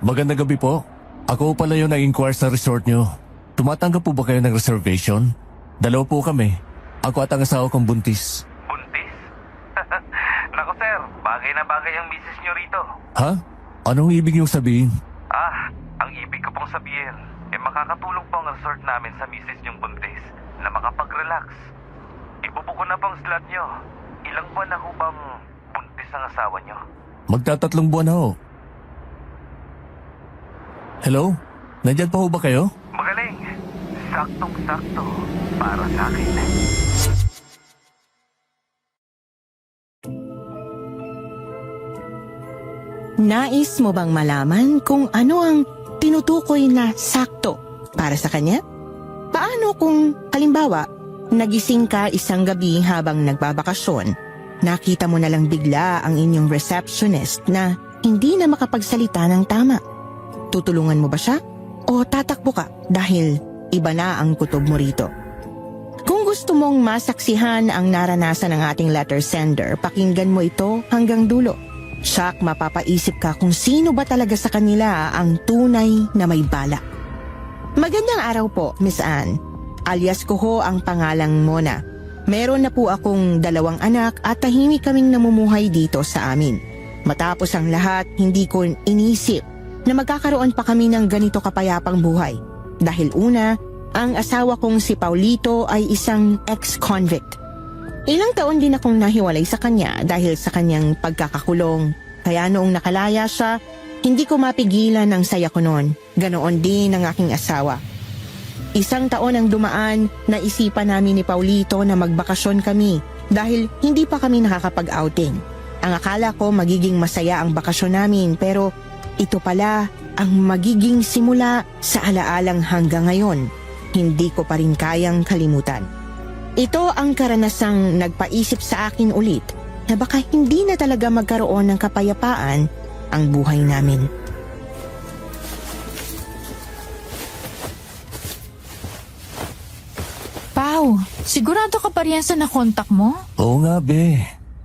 Magandang gabi po. Ako pala yung nag-inquire sa resort nyo. Tumatanggap po ba kayo ng reservation? Dalawa po kami. Ako at ang asawa kong buntis. Buntis? Naku sir, bagay na bagay ang misis nyo rito. Ha? Anong ibig niyong sabihin? Ang ibig ko pong sabihin, makakatulong po ang resort namin sa misis nyong buntis na makapag-relax. Ibubuko na pong slot nyo. Ilang buwan na ho bang buntis ang asawa nyo? Magtatatlong buwan na ho. Hello? Nandyan pa ho ba kayo? Magaling. Saktong-sakto para sa akin. Nais mo bang malaman kung ano ang tinutukoy na sakto para sa kanya? Paano kung, halimbawa, nagising ka isang gabi habang nagbabakasyon, nakita mo na lang bigla ang inyong receptionist na hindi na makapagsalita ng tama? Tutulungan mo ba siya? O tatakbo ka dahil iba na ang kutob mo rito? Kung gusto mong masaksihan ang naranasan ng ating letter sender, pakinggan mo ito hanggang dulo. Siyak mapapaisip ka kung sino ba talaga sa kanila ang tunay na may bala. Magandang araw po, Miss Anne. Alias ko ho ang pangalang Mona. Meron na po akong 2 anak at tahimik kaming namumuhay dito sa amin. Matapos ang lahat, hindi ko inisip na magkakaroon pa kami ng ganito kapayapang buhay. Dahil una, ang asawa kong si Paulito ay isang ex-convict. Ilang taon din akong nahiwalay sa kanya dahil sa kanyang pagkakakulong. Kaya noong nakalaya siya, hindi ko mapigilan ang saya ko noon. Ganoon din ang aking asawa. 1 taon ang dumaan, naisipan namin ni Paulito na magbakasyon kami dahil hindi pa kami nakakapag-outing. Ang akala ko magiging masaya ang bakasyon namin pero ito pala ang magiging simula sa alaalang hanggang ngayon. Hindi ko pa rin kayang kalimutan. Ito ang karanasang nagpaisip sa akin ulit na baka hindi na talaga magkaroon ng kapayapaan ang buhay namin. Pao, sigurado ka pa riyan sa nakontak mo? Oo nga, be.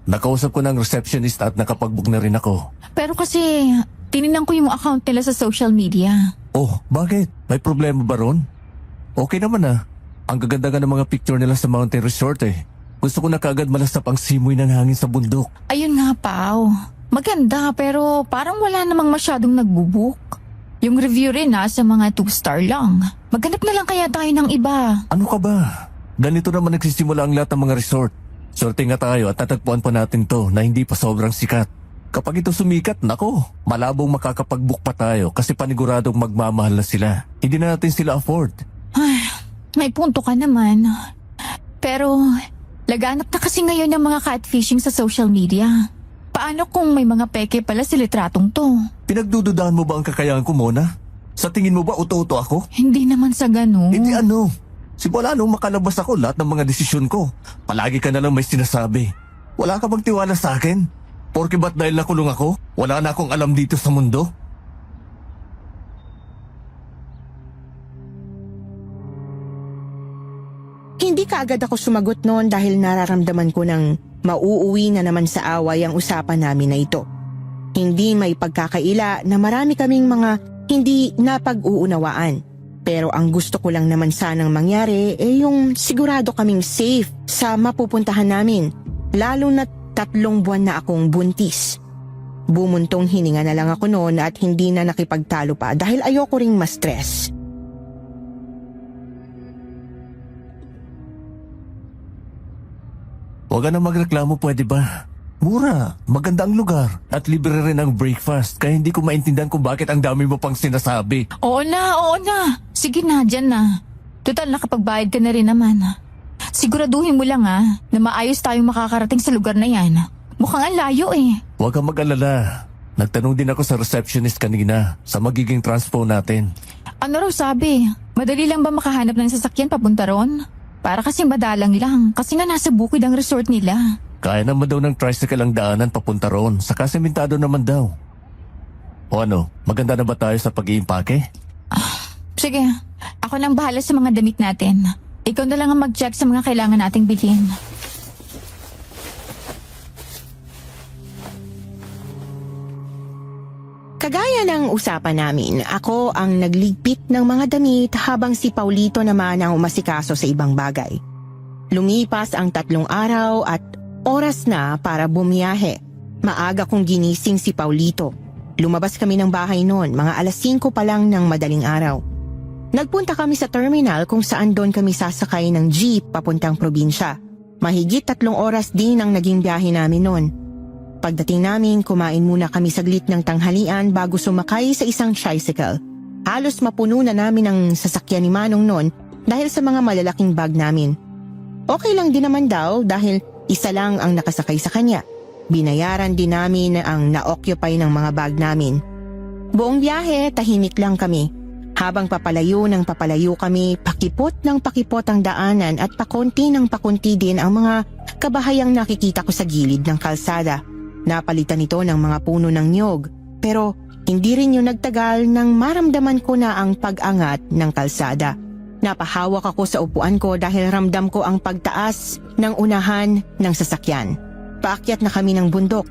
Nakausap ko ng receptionist at nakapag-book na rin ako. Pero kasi, tinignan ko yung account nila sa social media. Oh, bakit? May problema ba ron? Okay naman ah. Ang gaganda ng mga picture nila sa mountain resort eh. Gusto ko na kaagad malasap ang simoy ng hangin sa bundok. Ayun nga, Pao. Maganda pero parang wala namang masyadong nagbubook. Yung review rin sa mga 2-star lang. Maghanap na lang kaya tayo ng iba. Ano ka ba? Ganito naman nagsisimula ang lahat ng mga resort. Swerte nga tayo at tatagpuan pa natin to na hindi pa sobrang sikat. Kapag ito sumikat, nako, malabong makakapag-book pa tayo kasi paniguradong magmamahal na sila. Hindi na natin sila afford. Ay, may punto ka naman. Pero, laganap na kasi ngayon ng mga catfishing sa social media. Paano kung may mga peke pala sa litratong to? Pinagdududahan mo ba ang kakayahan ko, Mona? Sa tingin mo ba uto-uto ako? Hindi naman sa ganun. Hindi ano. Simula nung makalabas ako lahat ng mga desisyon ko. Palagi ka na lang may sinasabi. Wala ka bang tiwala sa akin? Porke ba't dahil nakulong ako? Wala na akong alam dito sa mundo? Hindi kaagad ako sumagot noon dahil nararamdaman ko ng mauuwi na naman sa away ang usapan namin na ito. Hindi may pagkakaila na marami kaming mga hindi napag-uunawaan. Pero ang gusto ko lang naman sanang mangyari yung sigurado kaming safe sa mapupuntahan namin. Lalo na 3 buwan na akong buntis. Bumuntong hininga na lang ako noon at hindi na nakipagtalo pa dahil ayoko ring ma-stress. Huwag ka na magreklamo, pwede ba? Mura, maganda ang lugar at libre rin ang breakfast kaya hindi ko maintindihan kung bakit ang dami mo pang sinasabi. Oo na. Sige na, dyan na. Total, nakapagbayad ka na rin naman. Siguraduhin mo lang na maayos tayong makakarating sa lugar na yan. Mukhang ang layo eh. Huwag kang mag-alala. Nagtanong din ako sa receptionist kanina sa magiging transpo natin. Ano raw sabi? Madali lang ba makahanap ng sasakyan papunta ron? Para kasi madalang lang kasi nga nasa bukid ang resort nila. Kaya naman daw ng tricycle ang daanan papunta roon. Saka sementado naman daw. O ano, maganda na ba tayo sa pag-iimpake? Sige, ako nang bahala sa mga damit natin. Ikaw na lang ang mag-check sa mga kailangan nating bilhin. Kagaya ng usapan namin, ako ang nagligpit ng mga damit habang si Paulito naman ang umasikaso sa ibang bagay. Lumipas ang 3 araw at oras na para bumiyahe. Maaga kong ginising si Paulito. Lumabas kami ng bahay noon, mga alas 5 pa lang ng madaling araw. Nagpunta kami sa terminal kung saan doon kami sasakay ng jeep papuntang probinsya. Mahigit 3 oras din ang naging biyahe namin noon. Pagdating namin, kumain muna kami saglit ng tanghalian bago sumakay sa isang tricycle. Halos mapuno na namin ang sasakyan ni Manong noon dahil sa mga malalaking bag namin. Okay lang din naman daw dahil isa lang ang nakasakay sa kanya. Binayaran din namin ang na-occupy ng mga bag namin. Buong biyahe, tahimik lang kami. Habang papalayo ng papalayo kami, pakipot ng pakipot ang daanan at pakunti ng pakunti din ang mga kabahayang nakikita ko sa gilid ng kalsada. Napalitan ito ng mga puno ng niyog, pero hindi rin yung nagtagal nang maramdaman ko na ang pag-angat ng kalsada. Napahawak ako sa upuan ko dahil ramdam ko ang pagtaas ng unahan ng sasakyan. Paakyat na kami ng bundok.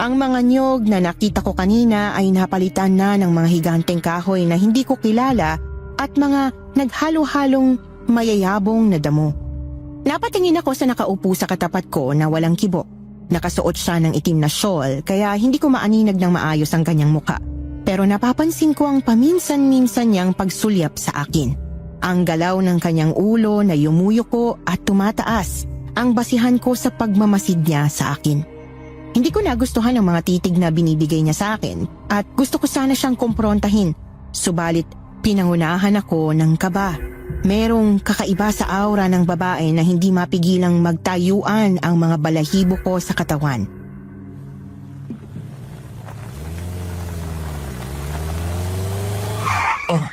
Ang mga niyog na nakita ko kanina ay napalitan na ng mga higanteng kahoy na hindi ko kilala at mga naghalo-halong mayayabong na damo. Napatingin ako sa nakaupo sa katapat ko na walang kibo. Nakasuot siya ng itim na shawl kaya hindi ko maaninag ng maayos ang kanyang muka. Pero napapansin ko ang paminsan-minsan niyang pagsulyap sa akin. Ang galaw ng kanyang ulo na yumuyuko at tumataas ang basihan ko sa pagmamasid niya sa akin. Hindi ko nagustuhan ang mga titig na binibigay niya sa akin at gusto ko sana siyang kumprontahin. Subalit pinangunahan ako ng kaba. Merong kakaiba sa aura ng babae na hindi mapigilang magtayuan ang mga balahibo ko sa katawan. Oh,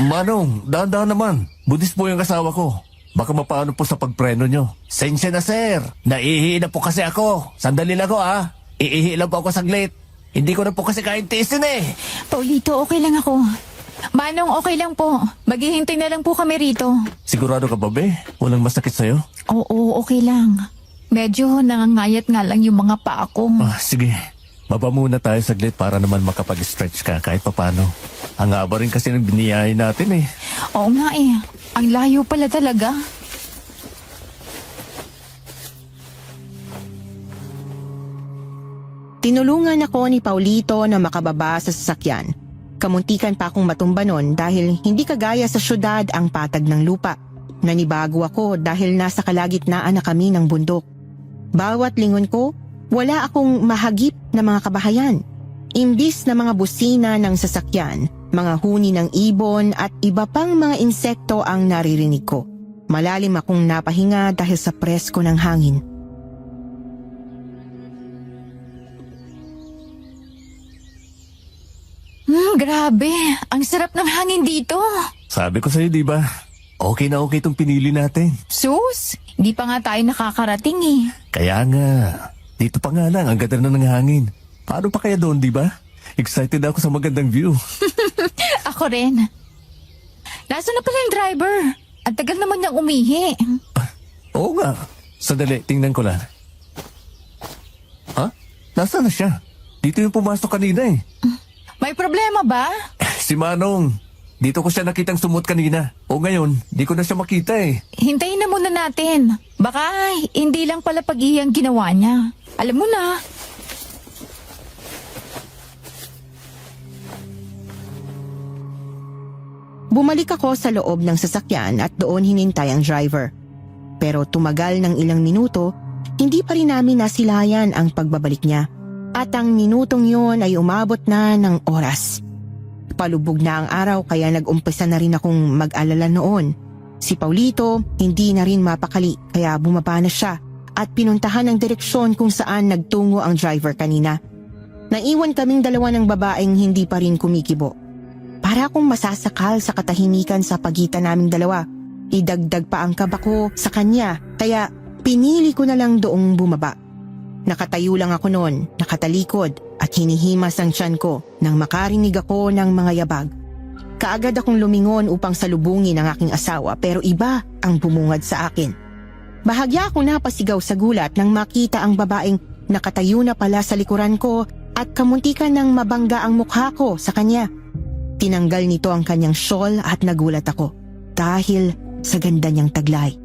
Manong, dahan-dahan naman. Budis po yung asawa ko. Baka mapaano po sa pagpreno nyo. Sensya na, sir. Naiihi na po kasi ako. Sandali lang ako, ah. Iihi lang po ako saglit. Hindi ko na po kasi kain tiisin eh. Paulito, okay lang ako. Manong, okay lang po. Maghihintay na lang po kami rito. Sigurado ka ba, be? Walang masakit sa'yo? Oo, okay lang. Medyo nangangayat nga lang yung mga paa ko. Sige. Baba muna tayo saglit para naman makapag-stretch ka kahit papano. Ang haba rin kasi ng biniyahin natin eh. Oo nga eh. Ang layo pala talaga. Tinulungan ako ni Paulito na makababa sa sasakyan. Kamuntikan pa akong matumba nun dahil hindi kagaya sa syudad ang patag ng lupa. Nanibago ako dahil nasa kalagitnaan na kami ng bundok. Bawat lingon ko, wala akong mahagip na mga kabahayan. Imbis na mga busina ng sasakyan, mga huni ng ibon at iba pang mga insekto ang naririnig ko. Malalim akong napahinga dahil sa presko ng hangin. Grabe. Ang sarap ng hangin dito. Sabi ko sa'yo, di ba? Okay na okay itong pinili natin. Sus, di pa nga tayo nakakarating eh. Kaya nga, dito pa nga lang, ang ganda na ng hangin. Paano pa kaya doon, di ba? Excited ako sa magandang view. Ako rin. Nasaan na pala yung driver? Ang tagal naman niyang umihi. Oo nga. Sandali, tingnan ko lang. Ha? Nasaan na siya? Dito yung pumasok kanina eh. May problema ba? Si Manong. Dito ko siya nakitang sumot kanina. O ngayon, di ko na siya makita eh. Hintayin na muna natin. Baka hindi lang pala pag-ihi ang ginawa niya. Alam mo na. Bumalik ako sa loob ng sasakyan at doon hinintay ang driver. Pero tumagal ng ilang minuto, hindi pa rin namin nasilayan ang pagbabalik niya. At ang minutong yun ay umabot na ng oras. Palubog na ang araw kaya nag-umpisa na rin akong mag-alala noon. Si Paulito hindi na rin mapakali kaya bumaba na siya at pinuntahan ang direksyon kung saan nagtungo ang driver kanina. Naiwan kaming dalawa ng babaeng hindi pa rin kumikibo. Para akong masasakal sa katahimikan sa pagitan naming dalawa. Idagdag pa ang kaba ko sa kanya kaya pinili ko na lang doong bumaba. Nakatayo lang ako noon, nakatalikod at hinihimas ang tiyan ko nang makarinig ako ng mga yabag. Kaagad akong lumingon upang salubungin ang aking asawa pero iba ang bumungad sa akin. Bahagya akong napasigaw sa gulat nang makita ang babaeng nakatayo na pala sa likuran ko at kamuntikan ng mabangga ang mukha ko sa kanya. Tinanggal nito ang kanyang shawl at nagulat ako dahil sa ganda niyang taglay.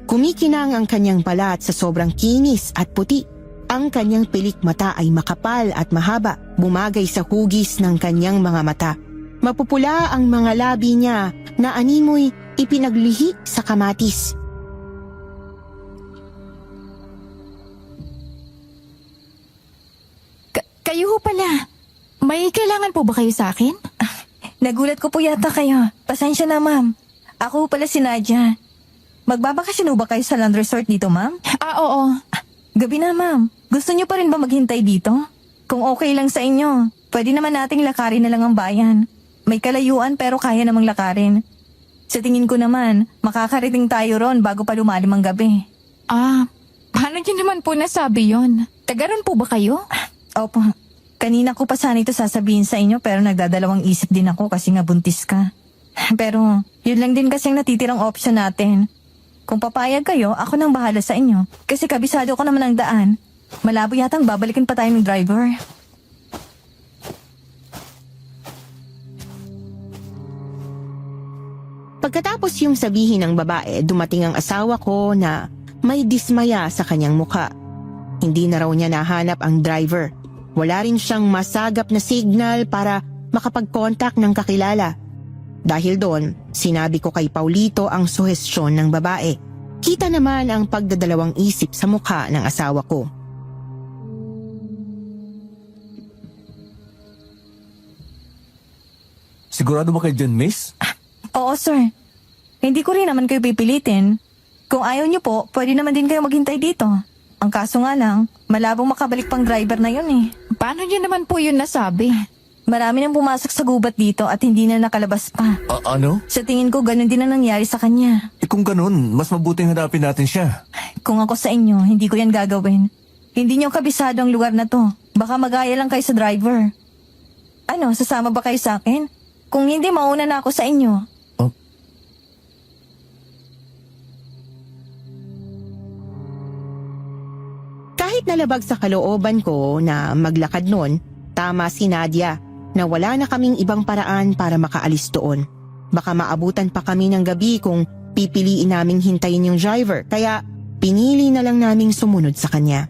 Kumikinang ang kanyang balat sa sobrang kinis at puti. Ang kanyang pilik mata ay makapal at mahaba, bumagay sa hugis ng kanyang mga mata. Mapupula ang mga labi niya na animoy ipinaglihi sa kamatis. Kayo ho pala. May kailangan po ba kayo sa akin? Nagulat ko po yata kayo. Pasensya na, ma'am. Ako pala si Nadia. Magbabakasyon ba kayo sa land resort dito, ma'am? Oo. Gabi na, ma'am. Gusto niyo pa rin ba maghintay dito? Kung okay lang sa inyo, pwede naman nating lakarin na lang ang bayan. May kalayuan pero kaya namang lakarin. Sa tingin ko naman, makakarating tayo ron bago pa lumalim ang gabi. Paano niyo naman po nasabi yon? Tagaron po ba kayo? Opo. Kanina ko pa sana ito sasabihin sa inyo pero nagdadalawang isip din ako kasi nga buntis ka. Pero yun lang din kasi ang natitirang option natin. Kung papayag kayo, ako nang bahala sa inyo. Kasi kabisado ko naman ang daan. Malabo yatang babalikan pa tayo ng driver. Pagkatapos yung sabihin ng babae, dumating ang asawa ko na may dismaya sa kanyang mukha. Hindi na raw niya nahanap ang driver. Wala rin siyang masagap na signal para makapag-contact ng kakilala. Dahil doon, sinabi ko kay Paulito ang suhestyon ng babae. Kita naman ang pagdadalawang isip sa mukha ng asawa ko. Sigurado ba kayo dyan, miss? Oo, sir. Hindi ko rin naman kayo pipilitin. Kung ayaw niyo po, pwede naman din kayo maghintay dito. Ang kaso nga lang, malabong makabalik pang driver na yun eh. Paano niyo naman po yun nasabi? Marami nang pumasok sa gubat dito at hindi na nakalabas pa. Ano? Sa tingin ko, ganun din ang nangyari sa kanya. Kung ganun, mas mabuting hanapin natin siya. Kung ako sa inyo, hindi ko yan gagawin. Hindi niyo kabisado ang lugar na to. Baka magaya lang kayo sa driver. Ano, sasama ba kayo sa akin? Kung hindi, mauna na ako sa inyo. Kahit nalabag sa kalooban ko na maglakad noon, tama si Nadia na wala na kaming ibang paraan para makaalis doon. Baka maabutan pa kami ng gabi kung pipiliin naming hintayin yung driver, kaya pinili na lang naming sumunod sa kanya.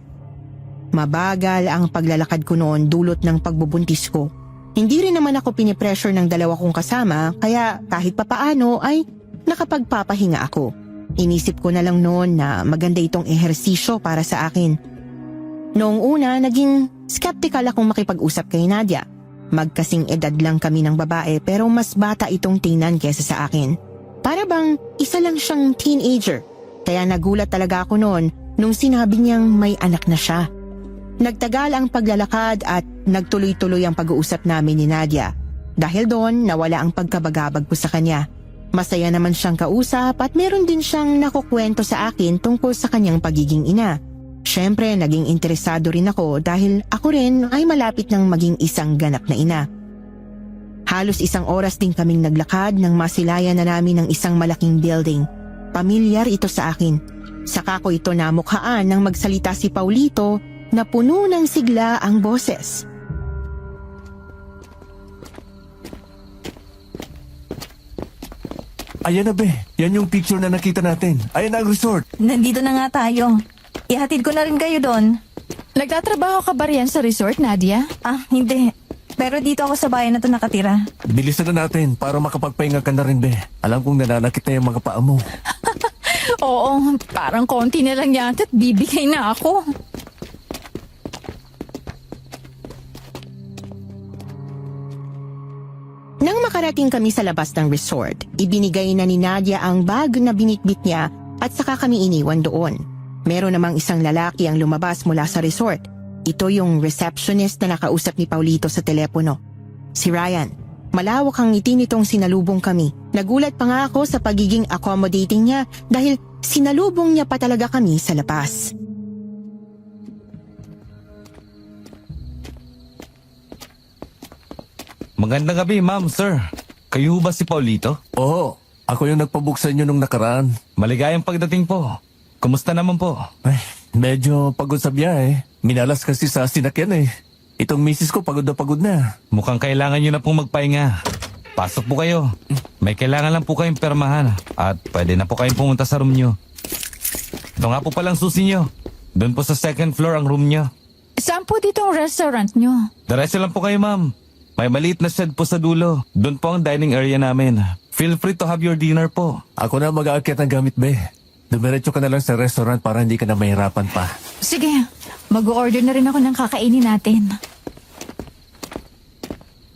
Mabagal ang paglalakad ko noon dulot ng pagbubuntis ko. Hindi rin naman ako pinipressure ng dalawa kong kasama, kaya kahit papaano ay nakapagpapahinga ako. Inisip ko na lang noon na maganda itong ehersisyo para sa akin. Noong una, naging skeptical akong makipag-usap kay Nadia. Magkasing edad lang kami ng babae pero mas bata itong tingnan kesa sa akin. Para bang isa lang siyang teenager. Kaya nagulat talaga ako noon nung sinabi niyang may anak na siya. Nagtagal ang paglalakad at nagtuloy-tuloy ang pag-uusap namin ni Nadia. Dahil doon, nawala ang pagkabagabag ko sa kanya. Masaya naman siyang kausap at meron din siyang nakukwento sa akin tungkol sa kanyang pagiging ina. Siyempre, naging interesado rin ako dahil ako rin ay malapit ng maging isang ganap na ina. Halos 1 oras din kaming naglakad nang masilayan na namin ng isang malaking building. Pamilyar ito sa akin. Saka ko ito namukhaan nang magsalita si Paulito na puno ng sigla ang boses. Ayan na, be. Yan yung picture na nakita natin. Ayan na ang resort. Nandito na nga tayo. Ihatid ko na rin kayo doon. Nagtatrabaho ka ba riyan sa resort, Nadia? Hindi. Pero dito ako sa bayan na to nakatira. Bilisan na natin para makapagpahinga ka na rin, be. Alam kong nananakit na yung mga paa mo. Oo, parang konti na lang yata at bibigay na ako. Nang makarating kami sa labas ng resort, ibinigay na ni Nadia ang bag na binitbit niya at saka kami iniwan doon. Meron namang isang lalaki ang lumabas mula sa resort. Ito yung receptionist na nakausap ni Paulito sa telepono. Si Ryan. Malawak ang ngiti nitong sinalubong kami. Nagulat pa nga ako sa pagiging accommodating niya dahil sinalubong niya pa talaga kami sa labas. Magandang gabi, ma'am, sir. Kayo ba si Paulito? Oo, ako yung nagpabook sa inyo nung nakaraan. Maligayang pagdating po. Kumusta naman po? Ay, medyo pagod sa biyahe. Minalas kasi sa sinakyan eh. Itong misis ko pagod na pagod na. Mukhang kailangan nyo na pong magpahinga. Pasok po kayo. May kailangan lang po kayong permahan. At pwede na po kayong pumunta sa room nyo. Ito nga po palang susi nyo. Doon po sa second floor ang room nyo. Saan po dito ang restaurant nyo? Diretso lang po kayo, ma'am. May maliit na shed po sa dulo. Doon po ang dining area namin. Feel free to have your dinner po. Ako na mag-aakyat ng gamit, be. Dumiretso ka na lang sa restaurant para hindi ka na mahirapan pa. Sige, mag-order na rin ako ng kakainin natin.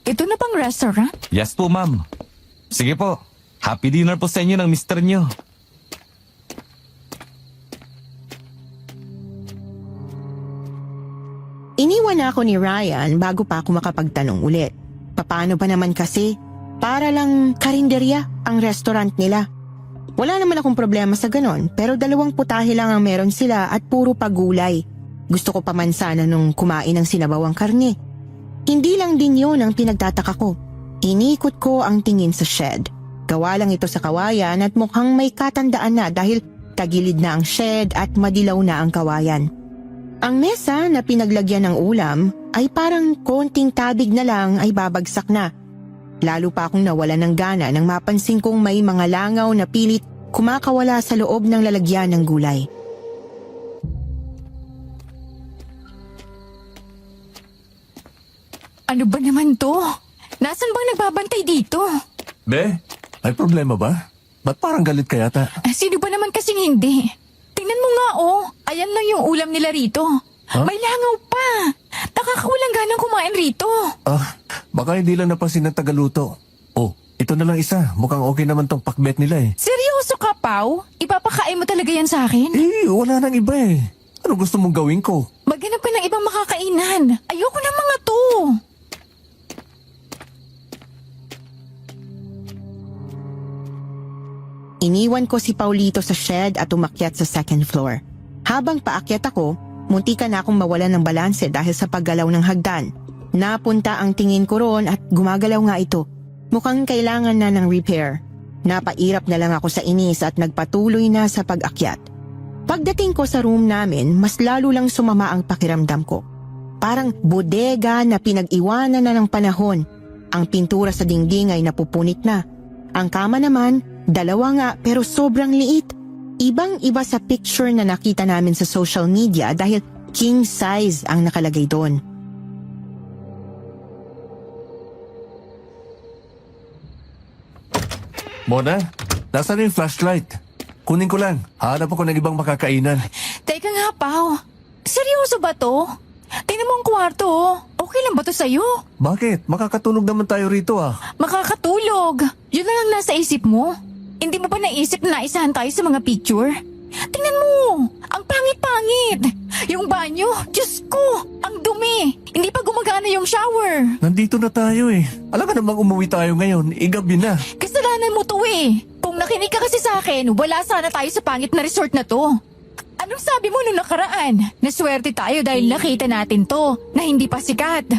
Ito na bang restaurant? Yes po, ma'am. Sige po. Happy dinner po sa inyo ng mister nyo. Iniwan na ako ni Ryan bago pa ako makapagtanong ulit. Paano ba naman kasi? Para lang karinderya ang restaurant nila. Wala naman akong problema sa ganon, pero 2 putahe lang ang meron sila at puro pagulay. Gusto ko pa man sana nung kumain ng sinabawang karne. Hindi lang din yun ang pinagtataka ko. Inikot ko ang tingin sa shed. Gawa lang ito sa kawayan at mukhang may katandaan na dahil tagilid na ang shed at madilaw na ang kawayan. Ang mesa na pinaglagyan ng ulam ay parang konting tabig na lang ay babagsak na. Lalo pa akong nawala ng gana nang mapansin kong may mga langaw na pilit kumakawala sa loob ng lalagyan ng gulay. Ano ba naman to? Nasaan bang nagbabantay dito? Be, may problema ba? Ba't parang galit ka yata? Sino ba naman kasing hindi? Tingnan mo nga oh, ayan lang yung ulam nila rito. Huh? May langaw pa. Nakakawalang ganang kumain rito. Baka hindi lang napansin ng tagaluto. Oh, ito na lang isa. Mukhang okay naman tong pakbet nila eh. Seryoso ka, Pao? Ipapakain mo talaga yan sa akin? Wala nang iba eh. Ano gusto mong gawin ko? Maghanap ka ng ibang makakainan. Ayoko ng mga to. Iniwan ko si Paulito sa shed at umakyat sa second floor. Habang paakyat ako, muntikan na akong mawalan ng balanse dahil sa paggalaw ng hagdan. Napunta ang tingin ko roon at gumagalaw nga ito. Mukhang kailangan na ng repair. Napairap na lang ako sa inis at nagpatuloy na sa pag-akyat. Pagdating ko sa room namin, mas lalo lang sumama ang pakiramdam ko. Parang bodega na pinag-iwanan na ng panahon. Ang pintura sa dingding ay napupunit na. Ang kama naman, 2 nga pero sobrang liit. Ibang-iba sa picture na nakita namin sa social media dahil king size ang nakalagay doon. Mona, nasaan yung flashlight? Kunin ko lang. Hanap ako ng ibang makakainan. Teka nga, Pao. Seryoso ba to? Tingnan mo ang kwarto oh. Okay lang ba to sa'yo? Bakit? Makakatulog naman tayo rito ah. Makakatulog. Yun lang ang nasa isip mo. Hindi mo ba naisip na naisahan tayo sa mga picture? Tingnan mo, ang pangit-pangit. Yung banyo, Diyos ko, ang dumi. Hindi pa gumagana yung shower. Nandito na tayo eh. Alam ka namang umuwi tayo ngayon. Gabi na. Kasalanan mo to eh. Kung nakinig ka kasi sa akin, wala sana tayo sa pangit na resort na to. Anong sabi mo nung nakaraan? Naswerte tayo dahil nakita natin to na hindi pa sikat.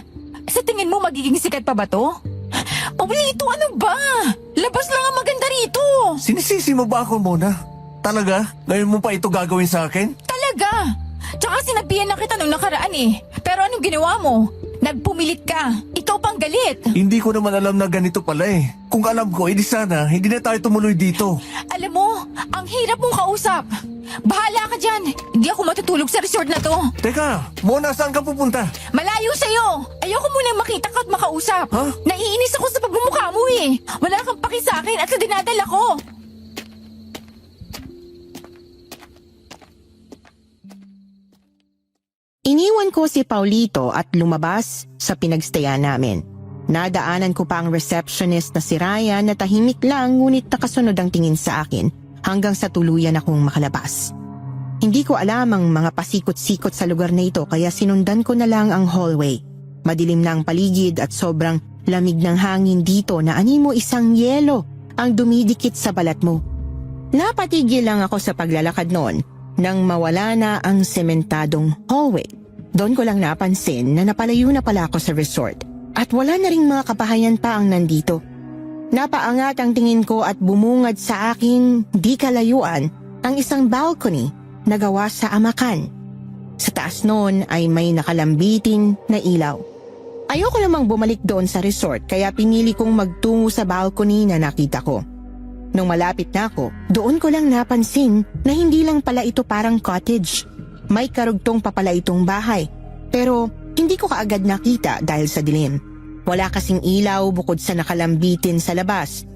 Sa tingin mo magiging sikat pa ba to? Paulito, ano ba? Labas lang ang maganda rito. Sinisisi mo ba ako, Mona? Talaga? Ngayon mo pa ito gagawin sa akin? Talaga? Tsaka sinabihan na kita nung nakaraan eh. Pero anong ginawa mo? Nagpumilit ka. Ikaw pang galit. Hindi ko naman alam na ganito pala eh. Kung alam ko, edi sana, hindi na tayo tumuloy dito. Alam mo, ang hirap mong kausap. Bahala ka dyan. Hindi ako matutulog sa resort na to. Teka, Mona, saan ka pupunta? Malayo sa'yo. Ayoko munang makita ka at makausap. Ha? Naiinis ako sa pagmumukha mo eh. Wala kang paki sa akin at sa dinadala ko. Iniwan ko si Paulito at lumabas sa pinagstayan namin. Nadaanan ko pa ang receptionist na si Ryan na tahimik lang ngunit nakasunod ang tingin sa akin hanggang sa tuluyan akong makalabas. Hindi ko alam ang mga pasikot-sikot sa lugar na ito kaya sinundan ko na lang ang hallway. Madilim na ang paligid at sobrang lamig ng hangin dito na animo isang yelo ang dumidikit sa balat mo. Napatigil lang ako sa paglalakad noon nang mawala na ang sementadong hallway. Doon ko lang napansin na napalayo na pala ako sa resort at wala na ring mga kabahayan pa ang nandito. Napaangat ang tingin ko at bumungad sa akin di kalayuan ang isang balcony na gawa sa amakan. Sa taas noon ay may nakalambitin na ilaw. Ayoko namang bumalik doon sa resort kaya pinili kong magtungo sa balcony na nakita ko. Nung malapit na ako, doon ko lang napansin na hindi lang pala ito parang cottage. May karugtong pa pala itong bahay. Pero hindi ko kaagad nakita dahil sa dilim. Wala kasing ilaw bukod sa nakalambitin sa labas.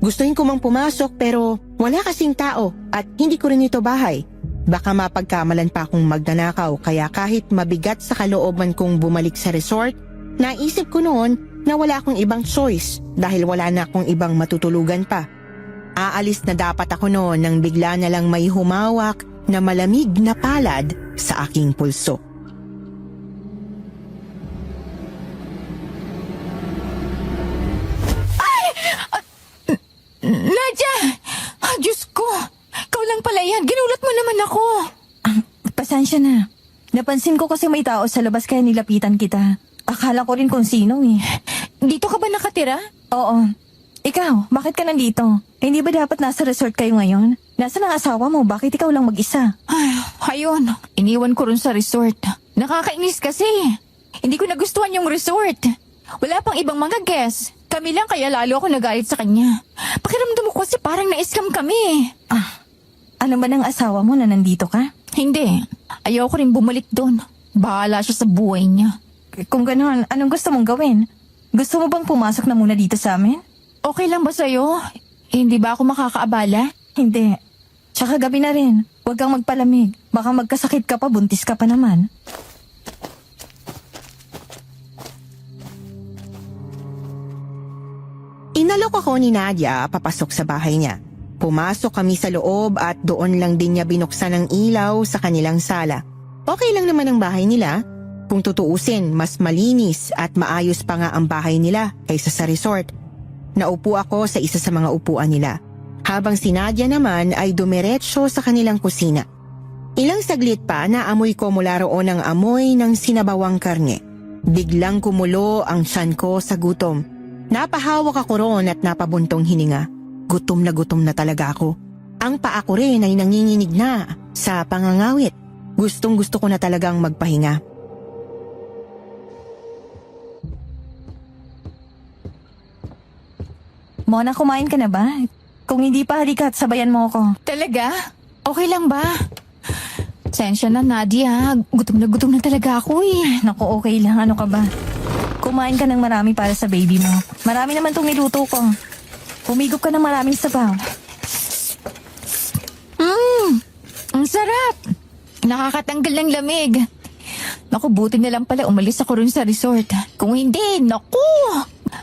Gustuhin ko mang pumasok pero wala kasing tao at hindi ko rin ito bahay. Baka mapagkamalan pa akong magnanakaw kaya kahit mabigat sa kalooban kong bumalik sa resort, naisip ko noon na wala akong ibang choice dahil wala na akong ibang matutulugan pa. Aalis na dapat ako noon nang bigla na lang may humawak na malamig na palad sa aking pulso. Nadia! Diyos ko! Ikaw lang pala yan. Ginulat mo naman ako. Pasensya na. Napansin ko kasi may tao sa labas kaya nilapitan kita. Akala ko rin kung sino eh. Dito ka ba nakatira? Oo. Ikaw, bakit ka nandito? Hindi ba dapat nasa resort kayo ngayon? Nasaan ang asawa mo? Bakit ikaw lang mag-isa? Ayun. Iniwan ko rin sa resort. Nakakainis kasi. Hindi ko nagustuhan yung resort. Wala pang ibang mga guests. Kami lang kaya lalo ako nagalit sa kanya. Pakiramdam ko kasi parang na-scam kami. Alam ba ng asawa mo na nandito ka? Hindi. Ayaw ko rin bumalik doon. Bahala siya sa buhay niya. Kung gano'n, anong gusto mong gawin? Gusto mo bang pumasok na muna dito sa amin? Okay lang ba sa'yo? Hindi ba ako makakaabala? Hindi. Tsaka gabi na rin. Huwag kang magpalamig. Baka magkasakit ka pa, buntis ka pa naman. Inalok ako ni Nadia papasok sa bahay niya. Pumasok kami sa loob at doon lang din niya binuksan ang ilaw sa kanilang sala. Okay lang naman ang bahay nila. Kung tutuusin, mas malinis at maayos pa nga ang bahay nila kaysa sa resort. Naupo ako sa isa sa mga upuan nila. Habang si Nadia naman ay dumiretso sa kanilang kusina. Ilang saglit pa naamoy ko mula roon ang amoy ng sinabawang karne. Biglang kumulo ang tiyan ko sa gutom. Napahawak ako roon at napabuntong hininga. Gutom na talaga ako. Ang paa ko rin ay nanginginig na sa pangangawit. Gustong gusto ko na talagang magpahinga. Mona, kumain ka na ba? Kung hindi pa, halika at sabayan mo ako. Talaga? Okay lang ba? Sensya na, Nadia. Gutom na talaga ako eh. Naku, okay lang. Ano ka ba? Kumain ka ng marami para sa baby mo. Marami naman itong niluto ko. Humigop ka ng maraming sabaw. Ang sarap. Nakakatanggal ng lamig. Naku, buti na lang pala umalis ako rin sa resort. Kung hindi, naku!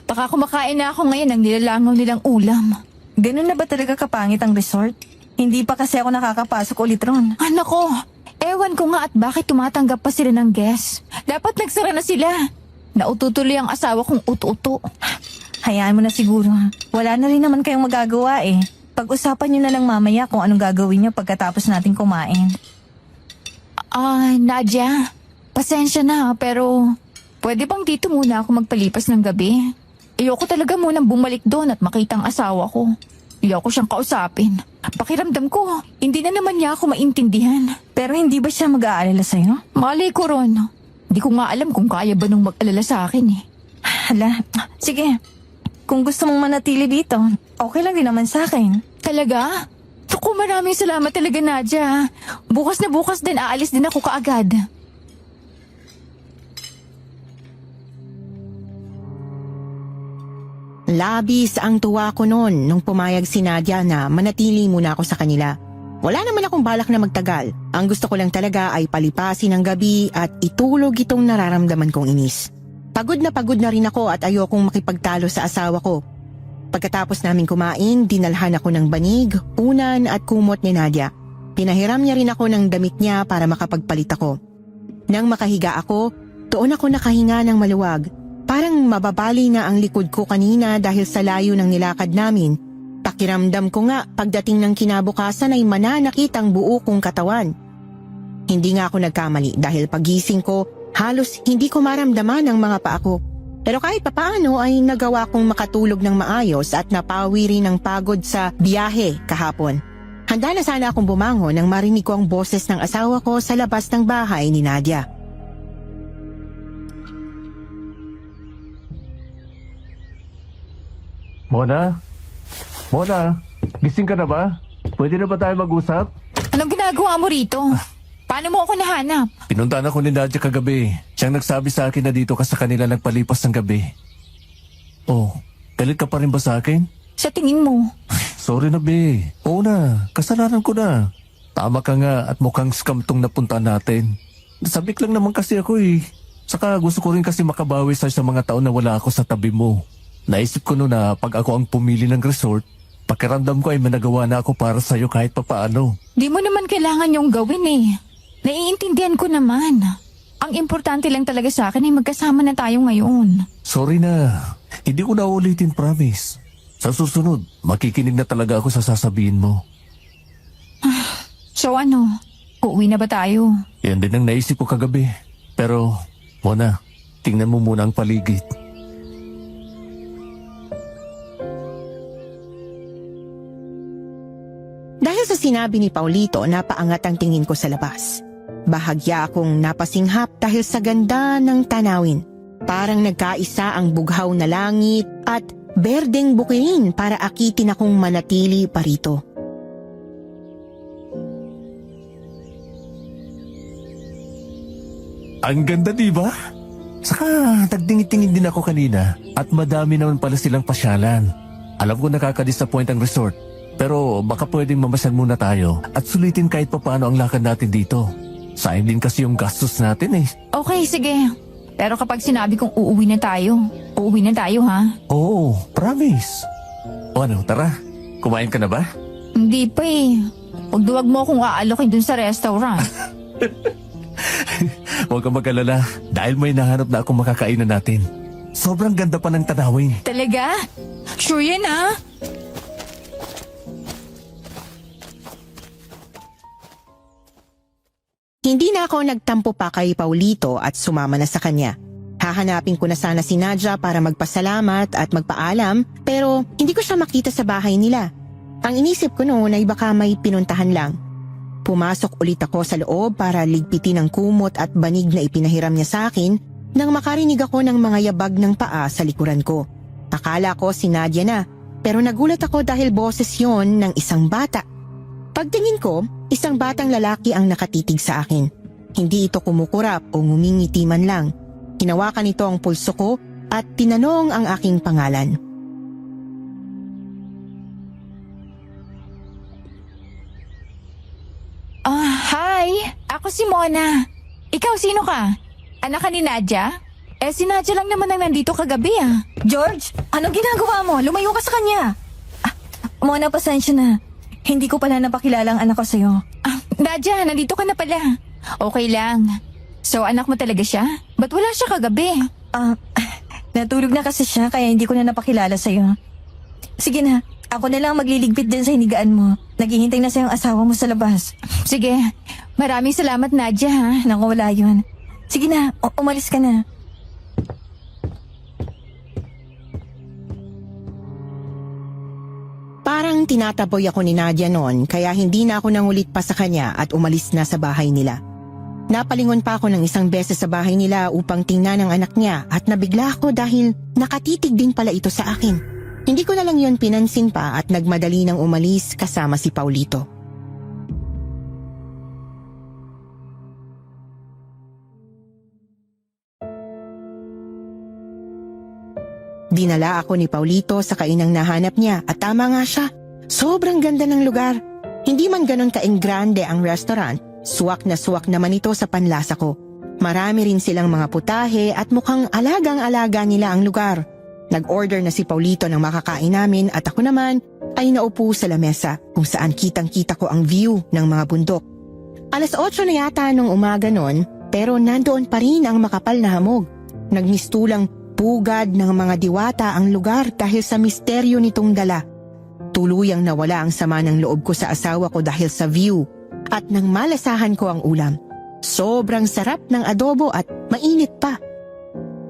Baka kumakain na ako ngayon ng nilalangaw nilang ulam. Ganun na ba talaga kapangit ang resort? Hindi pa kasi ako nakakapasok ulit ron. Nako, ewan ko nga at bakit tumatanggap pa sila ng guests. Dapat nagsara na sila. Naututuloy ang asawa kong uto-uto. Hayaan mo na siguro. Wala na rin naman kayong magagawa eh. Pag-usapan nyo na lang mamaya kung anong gagawin nyo pagkatapos natin kumain. Nadia, pasensya na pero pwede bang dito muna ako magpalipas ng gabi? Ayoko talaga munang bumalik doon at makita ang asawa ko. Ayoko siyang kausapin. Pakiramdam ko, hindi na naman niya ako maintindihan. Pero hindi ba siya mag-aalala sa'yo? Malay ko ron. Hindi ko nga alam kung kaya ba nung mag-alala sa akin eh. Hala, sige. Kung gusto mong manatili dito, okay lang din naman sa akin. Talaga? Naku, maraming salamat talaga, Nadia. Bukas na bukas din, aalis din ako kaagad. Labis ang tuwa ko noon nung pumayag si Nadia na manatili muna ako sa kanila. Wala naman akong balak na magtagal. Ang gusto ko lang talaga ay palipasin ang gabi at itulog itong nararamdaman kong inis. Pagod na rin ako at ayokong makipagtalo sa asawa ko. Pagkatapos namin kumain, dinalhan ako ng banig, unan at kumot ni Nadia. Pinahiram niya rin ako ng damit niya para makapagpalit ako. Nang makahiga ako, doon ako nakahinga ng maluwag. Parang mababali na ang likod ko kanina dahil sa layo ng nilakad namin. Pakiramdam ko nga pagdating ng kinabukasan ay mananakit ang buo kong katawan. Hindi nga ako nagkamali dahil pagising ko, halos hindi ko maramdaman ang mga paa ko. Pero kahit papaano ay nagawa kong makatulog ng maayos at napawi rin ang pagod sa biyahe kahapon. Handa na sana akong bumangon nang marinig ko ang boses ng asawa ko sa labas ng bahay ni Nadia. Mona? Mona? Gising ka na ba? Pwede na ba tayo mag-usap? Anong ginagawa mo rito? Paano mo ako nahanap? Pinuntahan ako ni Nadia kagabi. Siyang nagsabi sa akin na dito ka sa kanila nagpalipas ng gabi. Oh, galit ka pa rin ba sa akin? Sa tingin mo? Sorry na, be. Oo na, kasalanan ko na. Tama ka nga at mukhang scam tong napunta natin. Sabik lang naman kasi ako eh. Saka gusto ko rin kasi makabawi sa mga taon na wala ako sa tabi mo. Naisip ko noon na pag ako ang pumili ng resort, pakiramdam ko ay managawa na ako para sa'yo kahit papaano. Di mo naman kailangan yung gawin eh. Naiintindihan ko naman. Ang importante lang talaga sa akin ay magkasama na tayo ngayon. Sorry na. Hindi ko na ulitin, promise. Sa susunod, makikinig na talaga ako sa sasabihin mo. So ano? Uuwi na ba tayo? Yan din ang naisip ko kagabi. Pero, Mona, tingnan mo muna ang paligid. Dahil sa sinabi ni Paulito, napaangat ang tingin ko sa labas. Bahagya akong napasinghap dahil sa ganda ng tanawin. Parang nagkaisa ang bughaw na langit at berdeng bukirin para akitin akong manatili pa rito. Ang ganda, di ba? Saka, nagtingin-tingin din ako kanina at madami naman pala silang pasyalan. Alam ko nakaka-disappoint ang resort, pero baka pwedeng mamasyal muna tayo at sulitin kahit papaano ang lakad natin dito. Sayang din kasi yung gastos natin eh. Okay, sige. Pero kapag sinabi kong uuwi na tayo ha? Oo, promise. O ano, tara. Kumain ka na ba? Hindi pa eh. Huwag mo akong aalokin dun sa restaurant. Huwag kang mag-alala dahil may nahanap na akong makakainan natin. Sobrang ganda pa ng tanawin. Talaga? Sure yan ha? Hindi na ako nagtampo pa kay Paulito at sumama na sa kanya. Hahanapin ko na sana si Nadia para magpasalamat at magpaalam pero hindi ko siya makita sa bahay nila. Ang inisip ko noon ay baka may pinuntahan lang. Pumasok ulit ako sa loob para ligpitin ang kumot at banig na ipinahiram niya sa akin nang makarinig ako ng mga yabag ng paa sa likuran ko. Akala ko si Nadia na pero nagulat ako dahil boses yon ng isang bata. Pagtingin ko, isang batang lalaki ang nakatitig sa akin. Hindi ito kumukurap o ngumingiti man lang. Hinawakan nito ang pulso ko at tinanong ang aking pangalan. Hi! Ako si Mona. Ikaw sino ka? Anak ka ni Nadia? Si Nadia lang naman ang nandito kagabi ah. George, anong ginagawa mo? Lumayo ka sa kanya. Mona, pasensya na. Hindi ko pala napakilala ang anak ko sa'yo. Nadia, nandito ka na pala. Okay lang. So anak mo talaga siya? Ba't wala siya kagabi? Natulog na kasi siya kaya hindi ko na napakilala sa'yo. Sige na, ako na lang magliligpit din sa hinigaan mo. Naghihintay na sa'yo ang asawa mo sa labas. Sige, maraming salamat Nadia ha. Naku, wala yun. Sige na, umalis ka na. Parang tinataboy ako ni Nadia noon kaya hindi na ako nangulit pa sa kanya at umalis na sa bahay nila. Napalingon pa ako ng isang beses sa bahay nila upang tingnan ang anak niya at nabigla ako dahil nakatitig din pala ito sa akin. Hindi ko na lang yun pinansin pa at nagmadali nang umalis kasama si Paulito. Dinala ako ni Paulito sa kainang nahanap niya at tama nga siya. Sobrang ganda ng lugar. Hindi man ganon ka-engrande ang restaurant, suwak na suwak naman ito sa panlasa ko. Marami rin silang mga putahe at mukhang alagang-alaga nila ang lugar. Nag-order na si Paulito ng makakain namin at ako naman ay naupo sa lamesa kung saan kitang-kita ko ang view ng mga bundok. 8:00 na yata nung umaga noon pero nandoon pa rin ang makapal na hamog. Nagmistulang pugad ng mga diwata ang lugar dahil sa misteryo nitong dala. Tuluyang nawala ang sama ng loob ko sa asawa ko dahil sa view at nang malasahan ko ang ulam. Sobrang sarap ng adobo at mainit pa.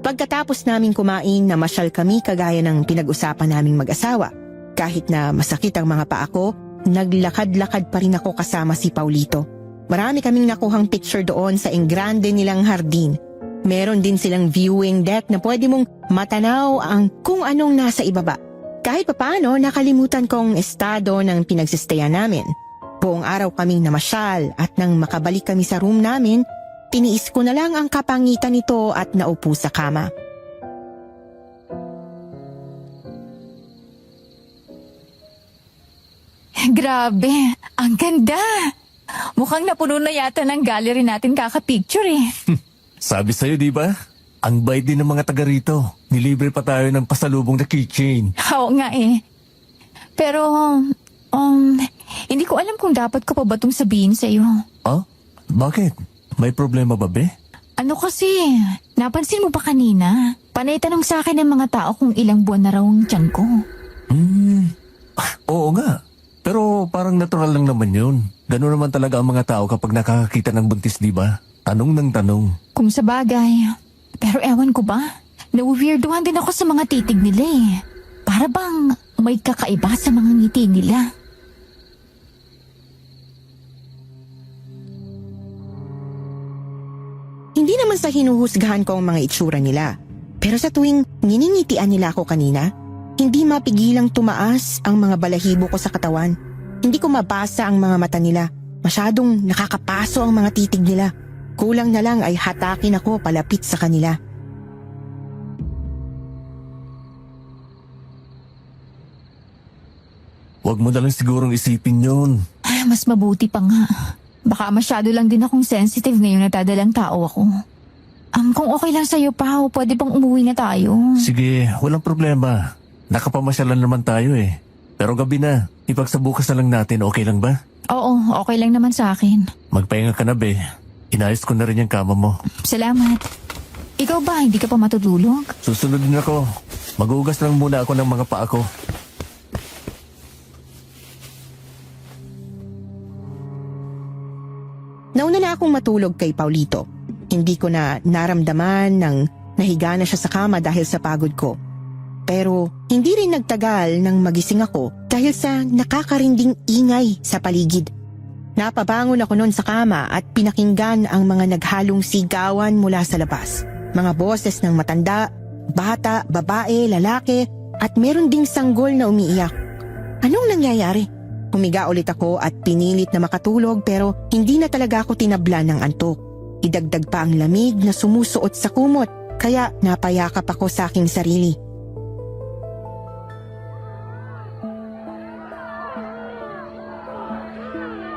Pagkatapos naming kumain, namasyal kami kagaya ng pinag-usapan naming mag-asawa. Kahit na masakit ang mga paa ko, naglakad-lakad pa rin ako kasama si Paulito. Marami kaming nakuhang picture doon sa engrande nilang hardin. Meron din silang viewing deck na pwede mong matanaw ang kung anong nasa ibaba. Kahit papaano, nakalimutan kong estado ng pinagsistayan namin. Buong araw kaming namasyal at nang makabalik kami sa room namin, tiniis ko na lang ang kapangitan nito at naupo sa kama. Grabe, ang ganda. Mukhang napuno na yata ng gallery natin kakapicture eh. Sabi sa'yo, di ba? Ang bait din ng mga taga rito. Nilibre pa tayo ng pasalubong na keychain. Oo nga eh. Pero, hindi ko alam kung dapat ko pa ba itong sabihin sa'yo. Ah? Bakit? May problema ba, be? Ano kasi, napansin mo ba kanina? Panay tanong sa akin ng mga tao kung ilang buwan na raw ang tiyan ko. Oo nga. Pero parang natural lang naman yun. Ganun naman talaga ang mga tao kapag nakakakita ng buntis, di ba? Tanong ng tanong. Kung sa bagay. Pero ewan ko ba? Nauweirduhan din ako sa mga titig nila eh. Para bang may kakaiba sa mga ngiti nila. Hindi naman sa hinuhusgahan ko ang mga itsura nila. Pero sa tuwing niningitian nila ako kanina, hindi mapigilang tumaas ang mga balahibo ko sa katawan. Hindi ko mabasa ang mga mata nila. Masyadong nakakapaso ang mga titig nila. Kulang na lang ay hatakin ako palapit sa kanila. Huwag mo na lang sigurong isipin yun. Ay, mas mabuti pa nga. Baka masyado lang din akong sensitive ngayong natadalang tao ako. Kung okay lang sa'yo, Pao, pwede bang umuwi na tayo? Sige, walang problema. Nakapamasyalan naman tayo eh. Pero gabi na, ipagsabukas na lang natin, okay lang ba? Oo, okay lang naman sa akin. Magpahinga ka na, be. Inayos ko na rin yung kama mo. Salamat. Ikaw ba, hindi ka pa matutulog? Susunod din ako. Mag-uugas lang muna ako ng mga paa ko. Nauna na akong matulog kay Paulito. Hindi ko na naramdaman nang nahiga na siya sa kama dahil sa pagod ko. Pero hindi rin nagtagal nang magising ako dahil sa nakakarinding ingay sa paligid. Napabangon ako noon sa kama at pinakinggan ang mga naghalong sigawan mula sa labas. Mga boses ng matanda, bata, babae, lalaki at meron ding sanggol na umiiyak. Anong nangyayari? Humiga ulit ako at pinilit na makatulog pero hindi na talaga ako tinablan ng antok. Idagdag pa ang lamig na sumusuot sa kumot kaya napayakap ako sa aking sarili.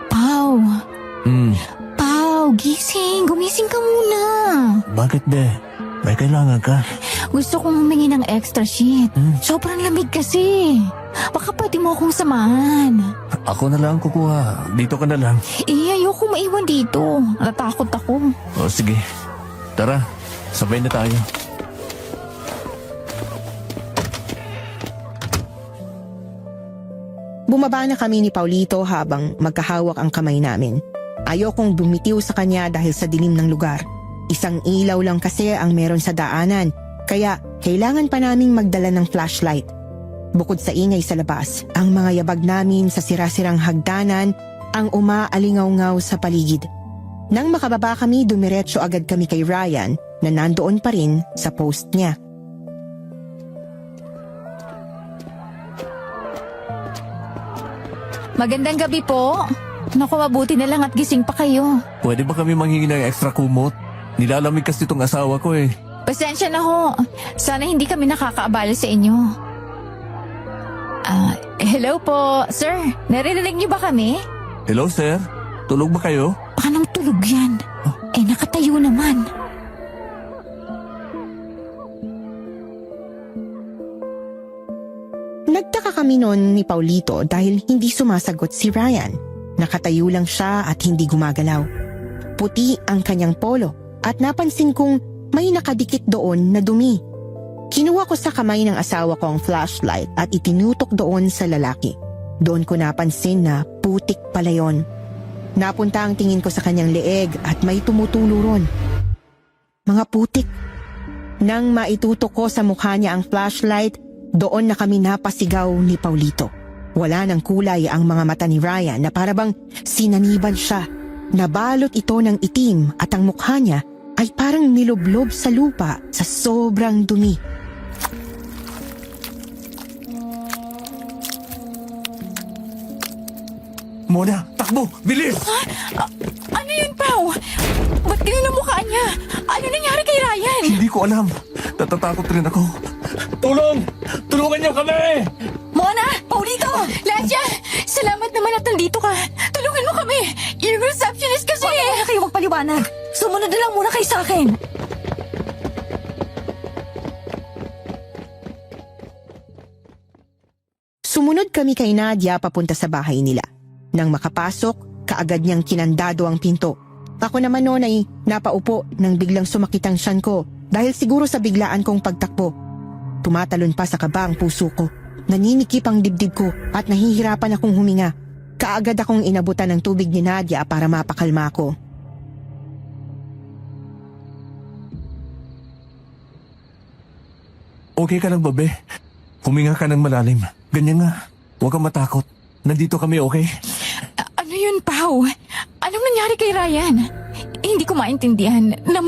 Pao! Pao, gising! Gumising ka muna! Bakit, be? May kailangan ka? Gusto kong humingi ng extra sheet. Sobrang lamig kasi. Baka pwede mo akong samahan. Ako na lang kukuha. Dito ka na lang. Ayoko maiwan dito. Natakot ako. O sige. Tara, sabay na tayo. Bumaba na kami ni Paulito habang magkahawak ang kamay namin. Ayokong bumitiw sa kanya dahil sa dilim ng lugar. Isang ilaw lang kasi ang meron sa daanan, kaya kailangan pa naming magdala ng flashlight. Bukod sa ingay sa labas, ang mga yabag namin sa sira-sirang hagdanan ang umaalingaw-ngaw sa paligid. Nang makababa kami, dumiretso agad kami kay Ryan na nandoon pa rin sa post niya. Magandang gabi po. Naku, mabuti na lang at gising pa kayo. Pwede ba kami manghingi ng extra kumot? Nilalamig kasi itong asawa ko eh. Pasensya na ho. Sana hindi kami nakakaabala sa inyo. Hello po. Sir, naririnig niyo ba kami? Hello, sir? Tulog ba kayo? Paanong tulog yan? Nakatayo naman. Nagtaka kami noon ni Paulito dahil hindi sumasagot si Ryan. Nakatayo lang siya at hindi gumagalaw. Puti ang kanyang polo at napansin kong may nakadikit doon na dumi. Kinuha ko sa kamay ng asawa ko ang flashlight at itinutok doon sa lalaki. Doon ko napansin na putik pala yon. Napunta ang tingin ko sa kanyang leeg at may tumutulo ron. Mga putik. Nang maitutok ko sa mukha niya ang flashlight, doon na kami napasigaw ni Paulito. Wala ng kulay ang mga mata ni Ryan na parabang sinaniban siya. Nabalot ito ng itim at ang mukha niya ay parang niloblob sa lupa sa sobrang dumi. Mona, takbo! Bilis! Ano yun, Pao? Ba't ganun ang mukha niya? Ano nangyari kay Ryan? Hindi ko alam. Natatakot rin ako. Tulong! Tulungan niyo kami! Mona! Paulito! Lasya! Salamat naman at nandito ka. Tulungan mo kami. Yung receptionist kasi. Huwag na kayo magpaliwanag. Sumunod na lang muna kayo sa akin. Sumunod kami kay Nadia papunta sa bahay nila. Nang makapasok, kaagad niyang kinandado ang pinto. Ako naman noon ay napaupo nang biglang sumakit ang tiyan ko dahil siguro sa biglaan kong pagtakbo. Tumatalon pa sa kaba ang puso ko. Naninikip ang dibdib ko at nahihirapan akong huminga. Kaagad akong inabutan ng tubig ni Nadia para mapakalma ko. Okay ka lang, babe? Huminga ka ng malalim. Ganyan nga. Huwag kang matakot. Nandito kami, okay? Ano yun, Pao? Anong nangyari kay Ryan? Hindi ko maintindihan na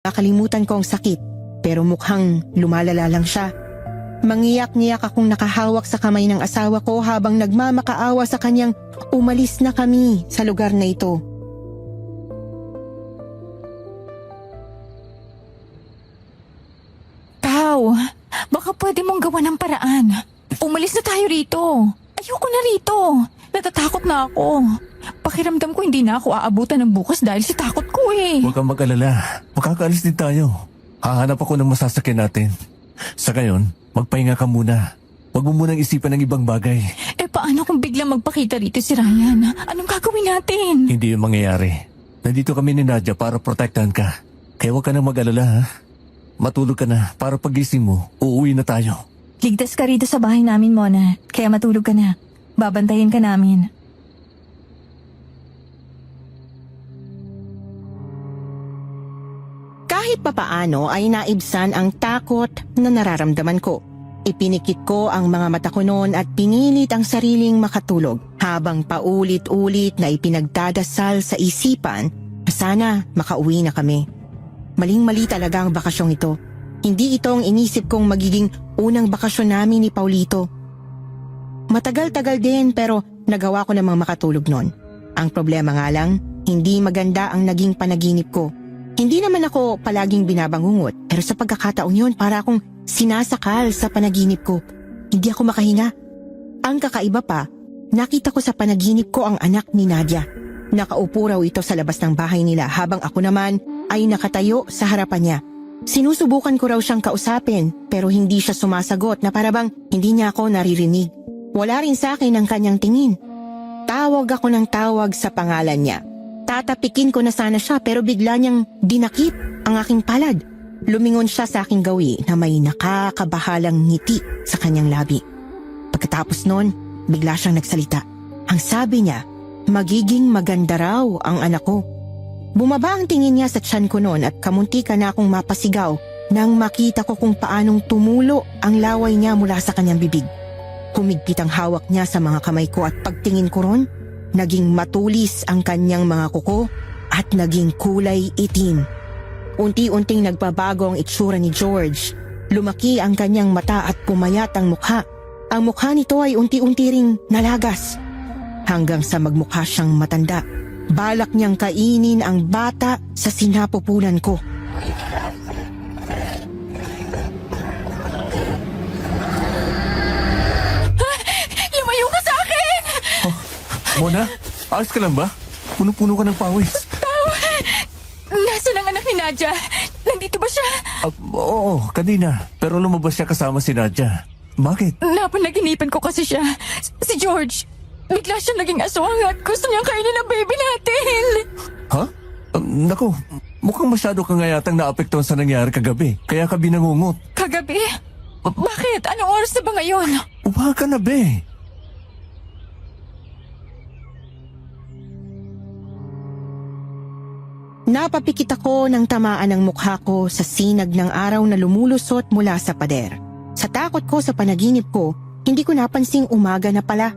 Nakalimutan ko ang sakit, pero mukhang lumalala lang siya. Mangiyak-ngiyak akong nakahawak sa kamay ng asawa ko habang nagmamakaawa sa kanyang umalis na kami sa lugar na ito. Pao, baka pwede mong gawa ng paraan. Umalis na tayo rito. Ayoko na rito. Natatakot na ako. Pakiramdam ko hindi na ako aabutan ng bukas dahil sa takot ko eh. Huwag kang mag-alala. Makakaalis din tayo. Hahanap ako ng masasakyan natin. Sa gayon, magpahinga ka muna. Huwag mo munang isipan ng ibang bagay. Eh paano kung biglang magpakita rito si Ryan? Anong gagawin natin? Hindi yung mangyayari. Nandito kami ni Nadia para protektahan ka. Kaya huwag ka nang mag-alala, ha? Matulog ka na para pagising mo, uuwi na tayo. Ligtas ka rito sa bahay namin, Mona. Kaya matulog ka na. Babantayin ka namin. Kahit papaano ay naibsan ang takot na nararamdaman ko. Ipinikit ko ang mga mata ko noon at pinilit ang sariling makatulog habang paulit-ulit na ipinagdadasal sa isipan na sana makauwi na kami. Maling-mali talaga ang bakasyong ito. Hindi ito ang inisip kong magiging unang bakasyon namin ni Paulito. Matagal-tagal din pero nagawa ko namang makatulog noon. Ang problema nga lang, hindi maganda ang naging panaginip ko. Hindi naman ako palaging binabangungot pero sa pagkakataong yun para akong sinasakal sa panaginip ko. Hindi ako makahinga. Ang kakaiba pa, nakita ko sa panaginip ko ang anak ni Nadia. Nakaupo raw ito sa labas ng bahay nila habang ako naman ay nakatayo sa harapan niya. Sinusubukan ko raw siyang kausapin pero hindi siya sumasagot na parabang hindi niya ako naririnig. Wala rin sa akin ang kanyang tingin. Tawag ako ng tawag sa pangalan niya. Tatapikin ko na sana siya pero bigla niyang dinakip ang aking palad. Lumingon siya sa aking gawi na may nakakabahalang ngiti sa kanyang labi. Pagkatapos noon, bigla siyang nagsalita. Ang sabi niya, magiging maganda raw ang anak ko. Bumaba ang tingin niya sa tiyan ko noon at kamuntika na akong mapasigaw nang makita ko kung paanong tumulo ang laway niya mula sa kanyang bibig. Humigpit ang hawak niya sa mga kamay ko at pagtingin ko ron, naging matulis ang kanyang mga kuko at naging kulay itim. Unti-unting nagbabago ang itsura ni George. Lumaki ang kanyang mata at pumayat ang mukha. Ang mukha nito ay unti-unti ring nalagas. Hanggang sa magmukha siyang matanda. Balak niyang kainin ang bata sa sinapupunan ko. Lumayo ka sa akin! Mona, ayos ka lang ba? Puno-puno ka ng pawis. Nasaan ang anak ni Nadia? Nandito ba siya? Oo, kanina. Pero lumabas siya kasama si Nadia. Bakit? Napanaginipan ko kasi siya. Si George. Bigla siya naging aswang at gusto niyang kainin ang baby natin. Ha? Nako, mukhang masyado ka nga yatang naapektuhan sa nangyari kagabi. Kaya ka binangungot. Kagabi? Bakit? Anong oras na ba ngayon? Umaga na, be. Napapikit ako ng tamaan ng mukha ko sa sinag ng araw na lumulusot mula sa pader. Sa takot ko sa panaginip ko, hindi ko napansing umaga na pala.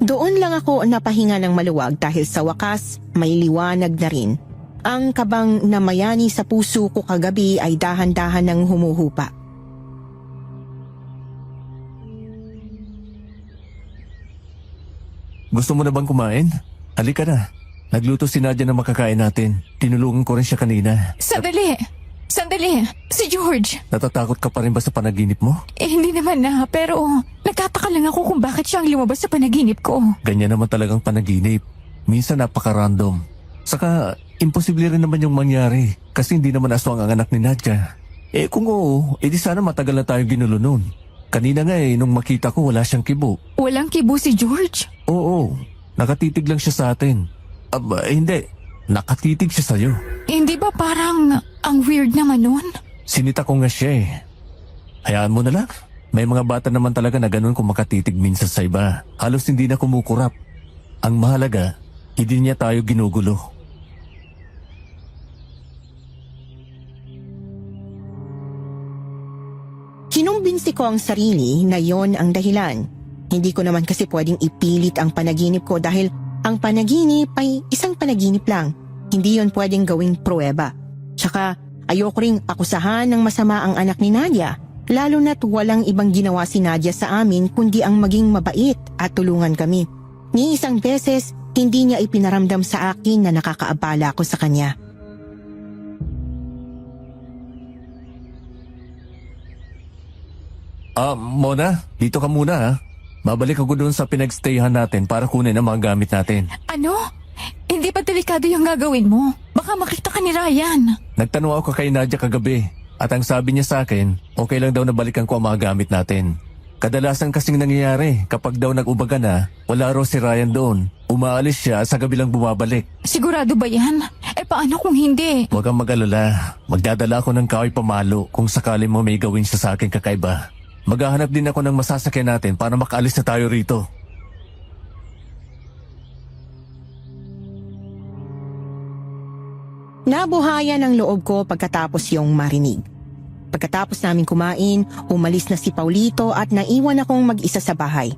Doon lang ako napahinga ng maluwag dahil sa wakas may liwanag na rin. Ang kabang na mayani sa puso ko kagabi ay dahan-dahan ng humuhupa. Gusto mo na bang kumain? Halika na. Nagluto si Nadia na makakain natin. Tinulungan ko rin siya kanina. Sandali. Si George. Natatakot ka pa rin ba sa panaginip mo? Hindi naman na, pero nagtataka lang ako kung bakit siya ang lumabas sa panaginip ko. Ganyan naman talagang panaginip. Minsan napaka-random. Saka, imposible rin naman yung mangyari. Kasi hindi naman aswang ang anak ni Nadia. Kung oo, edi sana matagal na tayo ginulo nun. Kanina nga nung makita ko wala siyang kibo. Walang kibo si George? Oo, nakatitig lang siya sa atin. Hindi. Nakatitig siya sa'yo. Hindi ba parang ang weird naman nun? Sinita ko nga siya Hayaan mo na lang. May mga bata naman talaga na ganun kung makatitig minsan sa iba. Halos hindi na kumukurap. Ang mahalaga, hindi niya tayo ginugulo. Kinumbinsi ko ang sarili na yon ang dahilan. Hindi ko naman kasi pwedeng ipilit ang panaginip ko dahil ang panaginip ay isang panaginip lang. Hindi yon pwedeng gawing pruweba. Tsaka ayoko ring akusahan ng masama ang anak ni Nadia. Lalo na't walang ibang ginawa si Nadia sa amin kundi ang maging mabait at tulungan kami. Ni isang beses, hindi niya ipinaramdam sa akin na nakakaabala ako sa kanya. Mona, dito ka muna ha. Babalik ako doon sa pinagstayhan natin para kunin ang mga gamit natin. Ano? Hindi pa delikado yung gagawin mo. Baka makita ka ni Ryan. Nagtanong ako kay Nadia kagabi at ang sabi niya sa akin, okay lang daw na balikan ko ang mga gamit natin. Kadalasan kasing nangyayari kapag daw nag-ubaga na, wala raw si Ryan doon. Umaalis siya at sa gabi lang bumabalik. Sigurado ba yan? Paano kung hindi? Huwag kang mag-alala. Magdadala ako ng kahoy pamalo kung sakali mo may gawin siya sa akin kakaiba. Maghahanap din ako ng masasakyan natin para makaalis na tayo rito. Nabuhayan ang loob ko pagkatapos yung marinig. Pagkatapos namin kumain, umalis na si Paulito at naiwan akong mag-isa sa bahay.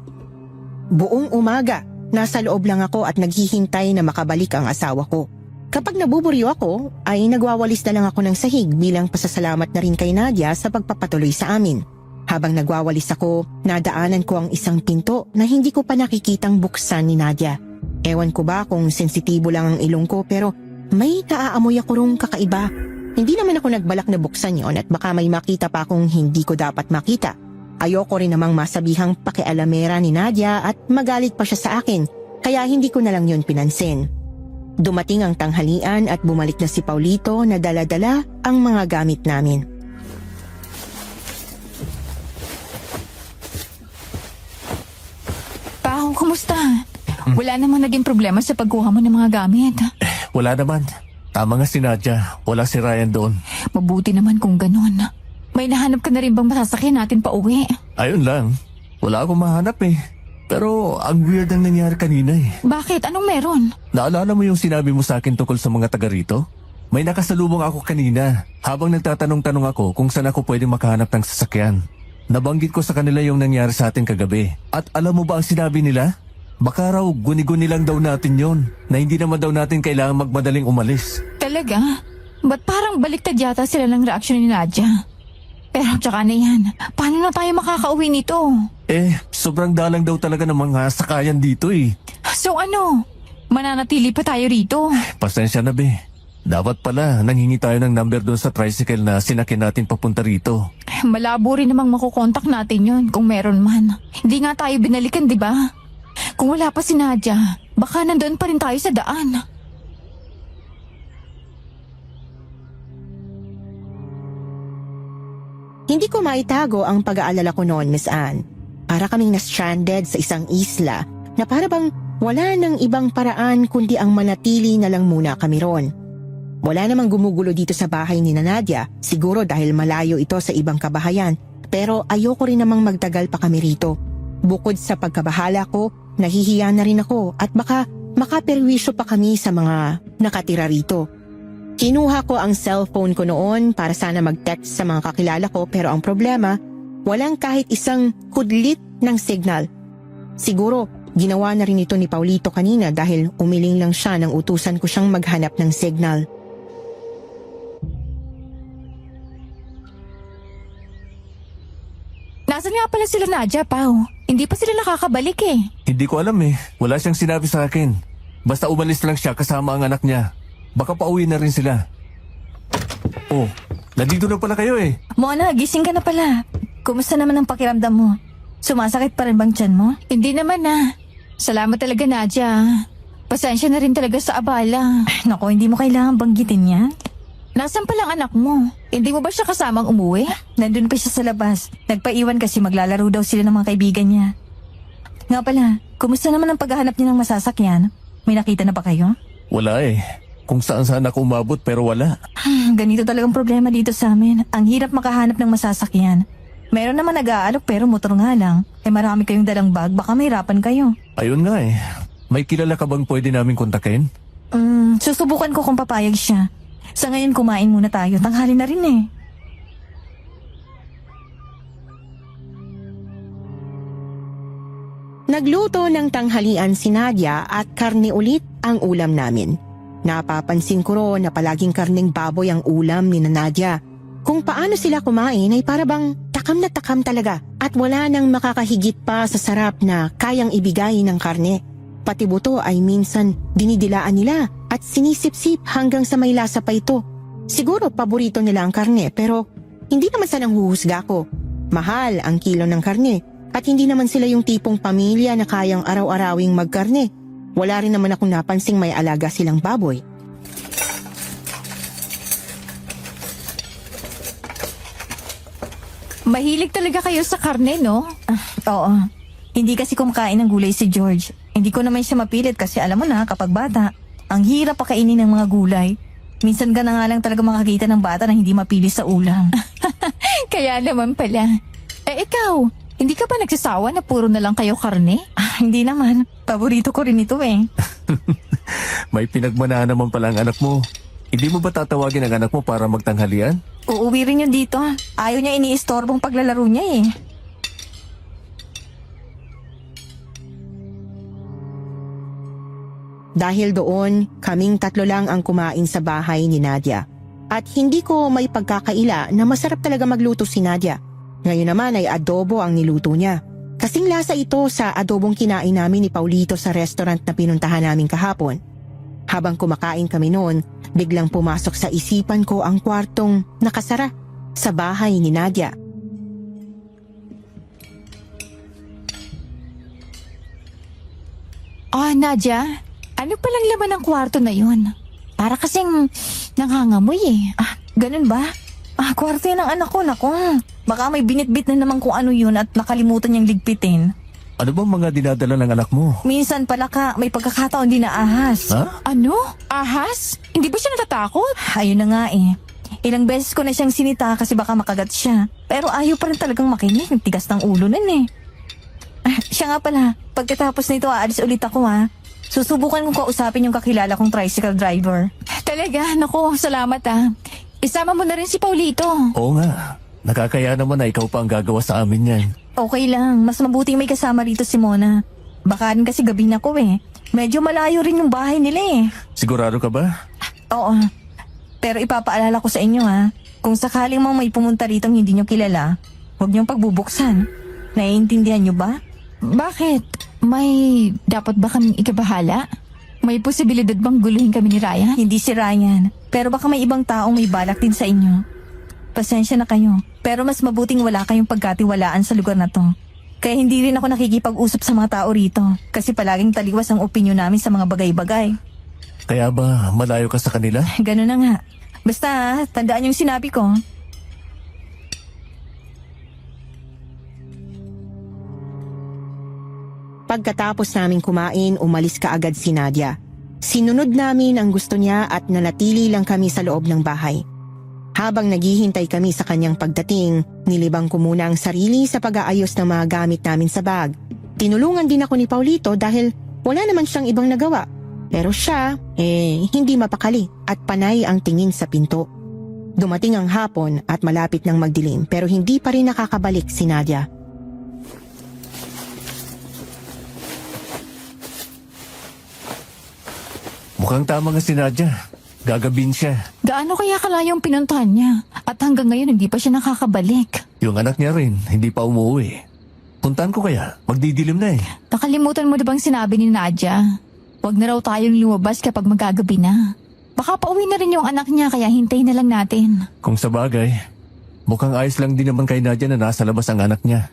Buong umaga, nasa loob lang ako at naghihintay na makabalik ang asawa ko. Kapag nabuburyo ako, ay nagwawalis na lang ako ng sahig bilang pasasalamat na rin kay Nadia sa pagpapatuloy sa amin. Habang nagwawalis ako, nadaanan ko ang isang pinto na hindi ko pa nakikitang buksan ni Nadia. Ewan ko ba kung sensitibo lang ang ilong ko pero may naaamoy ako rong kakaiba. Hindi naman ako nagbalak na buksan yon at baka may makita pa akong hindi ko dapat makita. Ayoko rin namang masabihang pakialamera ni Nadia at magalit pa siya sa akin, kaya hindi ko na lang yon pinansin. Dumating ang tanghalian at bumalik na si Paulito na dala-dala ang mga gamit namin. Pao, kumusta? Wala namang naging problema sa pagkuha mo ng mga gamit. Wala naman. Tama nga si Nadia. Wala si Ryan doon. Mabuti naman kung ganun. May nahanap ka na rin bang masasakyan natin pa uwi? Ayun lang. Wala akong mahanap eh. Pero ang weird ang nangyari kanina eh. Bakit? Anong meron? Naalala mo yung sinabi mo sa akin tungkol sa mga taga rito? May nakasalubong ako kanina habang nagtatanong-tanong ako kung saan ako pwedeng makahanap ng sasakyan. Nabanggit ko sa kanila yung nangyari sa atin kagabi. At alam mo ba ang sinabi nila? Baka raw guni-guni lang daw natin yon, na hindi naman daw natin kailangan magmadaling umalis. Talaga? Ba't parang baliktad yata sila ng reaksyon ni Nadia? Pero tsaka na yan, paano na tayo makakauwi nito? Sobrang dalang daw talaga ng mga sakayan dito eh. So ano? Mananatili pa tayo rito? Pasensya na be. Dapat pala nanghingi tayo ng number doon sa tricycle na sinakin natin papunta rito. Malabo rin namang makukontak natin yon kung meron man. Hindi nga tayo binalikan, di ba? Kung wala pa si Nadia, baka nandun pa rin tayo sa daan. Hindi ko maitago ang pag-aalala ko noon, Miss Anne. Para kaming na-stranded sa isang isla na para bang wala nang ibang paraan kundi ang manatili na lang muna kami ron. Wala namang gumugulo dito sa bahay ni Nadia, siguro dahil malayo ito sa ibang kabahayan, pero ayoko rin namang magtagal pa kami rito. Bukod sa pagkabahala ko, nahihiya na rin ako at baka makaperwisyo pa kami sa mga nakatira rito. Kinuha ko ang cellphone ko noon para sana mag-text sa mga kakilala ko pero ang problema, walang kahit isang kudlit ng signal. Siguro, ginawa na rin ito ni Paulito kanina dahil umiling lang siya nang utusan ko siyang maghanap ng signal. Nasaan nga pala sila Nadia, Pao? Hindi pa sila nakakabalik eh. Hindi ko alam eh. Wala siyang sinabi sa akin. Basta umalis lang siya kasama ang anak niya. Baka pauwi na rin sila. Oh, nandito na pala kayo eh. Mona, gising ka na pala. Kumusta naman ang pakiramdam mo? Sumasakit pa rin bang tiyan mo? Hindi naman na. Salamat talaga, Nadia. Pasensya na rin talaga sa abala. Naku, hindi mo kailangan banggitin yan. Nasaan palang anak mo? Hindi mo ba siya kasamang umuwi? Nandun pa siya sa labas. Nagpaiwan kasi maglalaro daw sila ng mga kaibigan niya. Nga pala, kumusta naman ang paghahanap niya ng masasakyan? May nakita na ba kayo? Wala eh. Kung saan-saan ako umabot pero wala. Ganito talagang problema dito sa amin. Ang hirap makahanap ng masasakyan. Meron naman nag-aalok pero motor nga lang. Marami kayong dalang bag, baka mahirapan kayo. Ayun nga eh. May kilala ka bang pwede namin kontakin? Susubukan ko kung papayag siya. Sa ngayon kumain muna tayo. Tanghali na rin eh. Nagluto ng tanghalian si Nadia at karne ulit ang ulam namin. Napapansin ko ro na palaging karneng baboy ang ulam ni Nadia. Kung paano sila kumain ay para bang takam na takam talaga at wala nang makakahigit pa sa sarap na kayang ibigay ng karne. Pati buto ay minsan dinidilaan nila at sinisip-sip hanggang sa may lasa pa ito. Siguro paborito nila ang karne pero hindi naman sa nanghuhusga ko. Mahal ang kilo ng karne at hindi naman sila yung tipong pamilya na kayang araw-arawing magkarne. Wala rin naman akong napansing may alaga silang baboy. Mahilig talaga kayo sa karne, no? Oo. Hindi kasi kumakain ng gulay si George. Hindi ko naman siya mapilit kasi alam mo na kapag bata, ang hirap pakainin ng mga gulay. Minsan ka na nga lang talaga makakita ng bata na hindi mapili sa ulam. Kaya naman pala. Ikaw, hindi ka ba nagsasawa na puro na lang kayo karne? Hindi naman. Paborito ko rin ito eh. May pinagmanahan naman pala ang anak mo. Hindi mo ba tatawagin ang anak mo para magtanghalian? Uuwi rin yun dito. Ayaw niya iniistorbong paglalaro niya eh. Dahil doon, kaming tatlo lang ang kumain sa bahay ni Nadia. At hindi ko may pagkakaila na masarap talaga magluto si Nadia. Ngayon naman ay adobo ang niluto niya. Kasing lasa ito sa adobong kinain namin ni Paulito sa restaurant na pinuntahan namin kahapon. Habang kumakain kami noon, biglang pumasok sa isipan ko ang kwartong nakasara sa bahay ni Nadia. Nadia, ano palang laman ng kwarto na yun? Para kasing nangangamoy eh. Ganun ba? Kwarto yan ng anak ko, nako. Baka may binitbit na naman kung ano yun at nakalimutan niyang ligpitin. Ano bang mga dinadala ng anak mo? Minsan pala may pagkakataon din na ahas. Ha? Ano? Ahas? Hindi ba siya natatakot? Ayun na nga eh. Ilang beses ko na siyang sinita kasi baka makagat siya. Pero ayaw pa rin talagang makinig. Ang tigas ng ulo nun eh. Siya nga pala, pagkatapos nito aalis ulit ako ha. Susubukan kong kausapin yung kakilala kong tricycle driver. Talaga, naku, salamat Isama mo na rin si Paulito. Oo nga. Nakakaya naman na ikaw pa ang gagawa sa amin yan. Okay lang, mas mabuting may kasama rito si Mona. Baka rin kasi gabi na ko eh. Medyo malayo rin yung bahay nila eh. Sigurado ka ba? Oo. Pero ipapaalala ko sa inyo ha. Kung sakaling mang may pumunta rito hindi nyo kilala, huwag niyong pagbubuksan. Naiintindihan nyo ba? Bakit? May dapat ba kaming ikabahala? May posibilidad bang guluhin kami ni Ryan? Hindi si Ryan. Pero baka may ibang taong may balak din sa inyo. Pasensya na kayo. Pero mas mabuting wala kayong pagkatiwalaan sa lugar na to. Kaya hindi rin ako nakikipag-usap sa mga tao rito. Kasi palaging taliwas ang opinyon namin sa mga bagay-bagay. Kaya ba malayo ka sa kanila? Ganun na nga. Basta tandaan yung sinabi ko. Pagkatapos namin kumain, umalis kaagad si Nadia. Sinunod namin ang gusto niya at nanatili lang kami sa loob ng bahay. Habang naghihintay kami sa kanyang pagdating, nilibang ko muna ang sarili sa pag-aayos ng mga gamit namin sa bag. Tinulungan din ako ni Paulito dahil wala naman siyang ibang nagawa. Pero siya, hindi mapakali at panay ang tingin sa pinto. Dumating ang hapon at malapit ng magdilim pero hindi pa rin nakakabalik si Nadia. Mukhang tama nga si Nadia. Gagabin siya. Gaano kaya kalayong pinuntahan niya? At hanggang ngayon hindi pa siya nakakabalik. Yung anak niya rin, hindi pa umuwi. Puntahan ko kaya, magdidilim na eh. Nakalimutan mo na bang sinabi ni Nadia? Huwag na raw tayong lumabas kapag magagabi na. Baka pauwi na rin yung anak niya kaya hintayin na lang natin. Kung sa bagay, mukhang ayos lang din naman kay Nadia na nasa labas ang anak niya.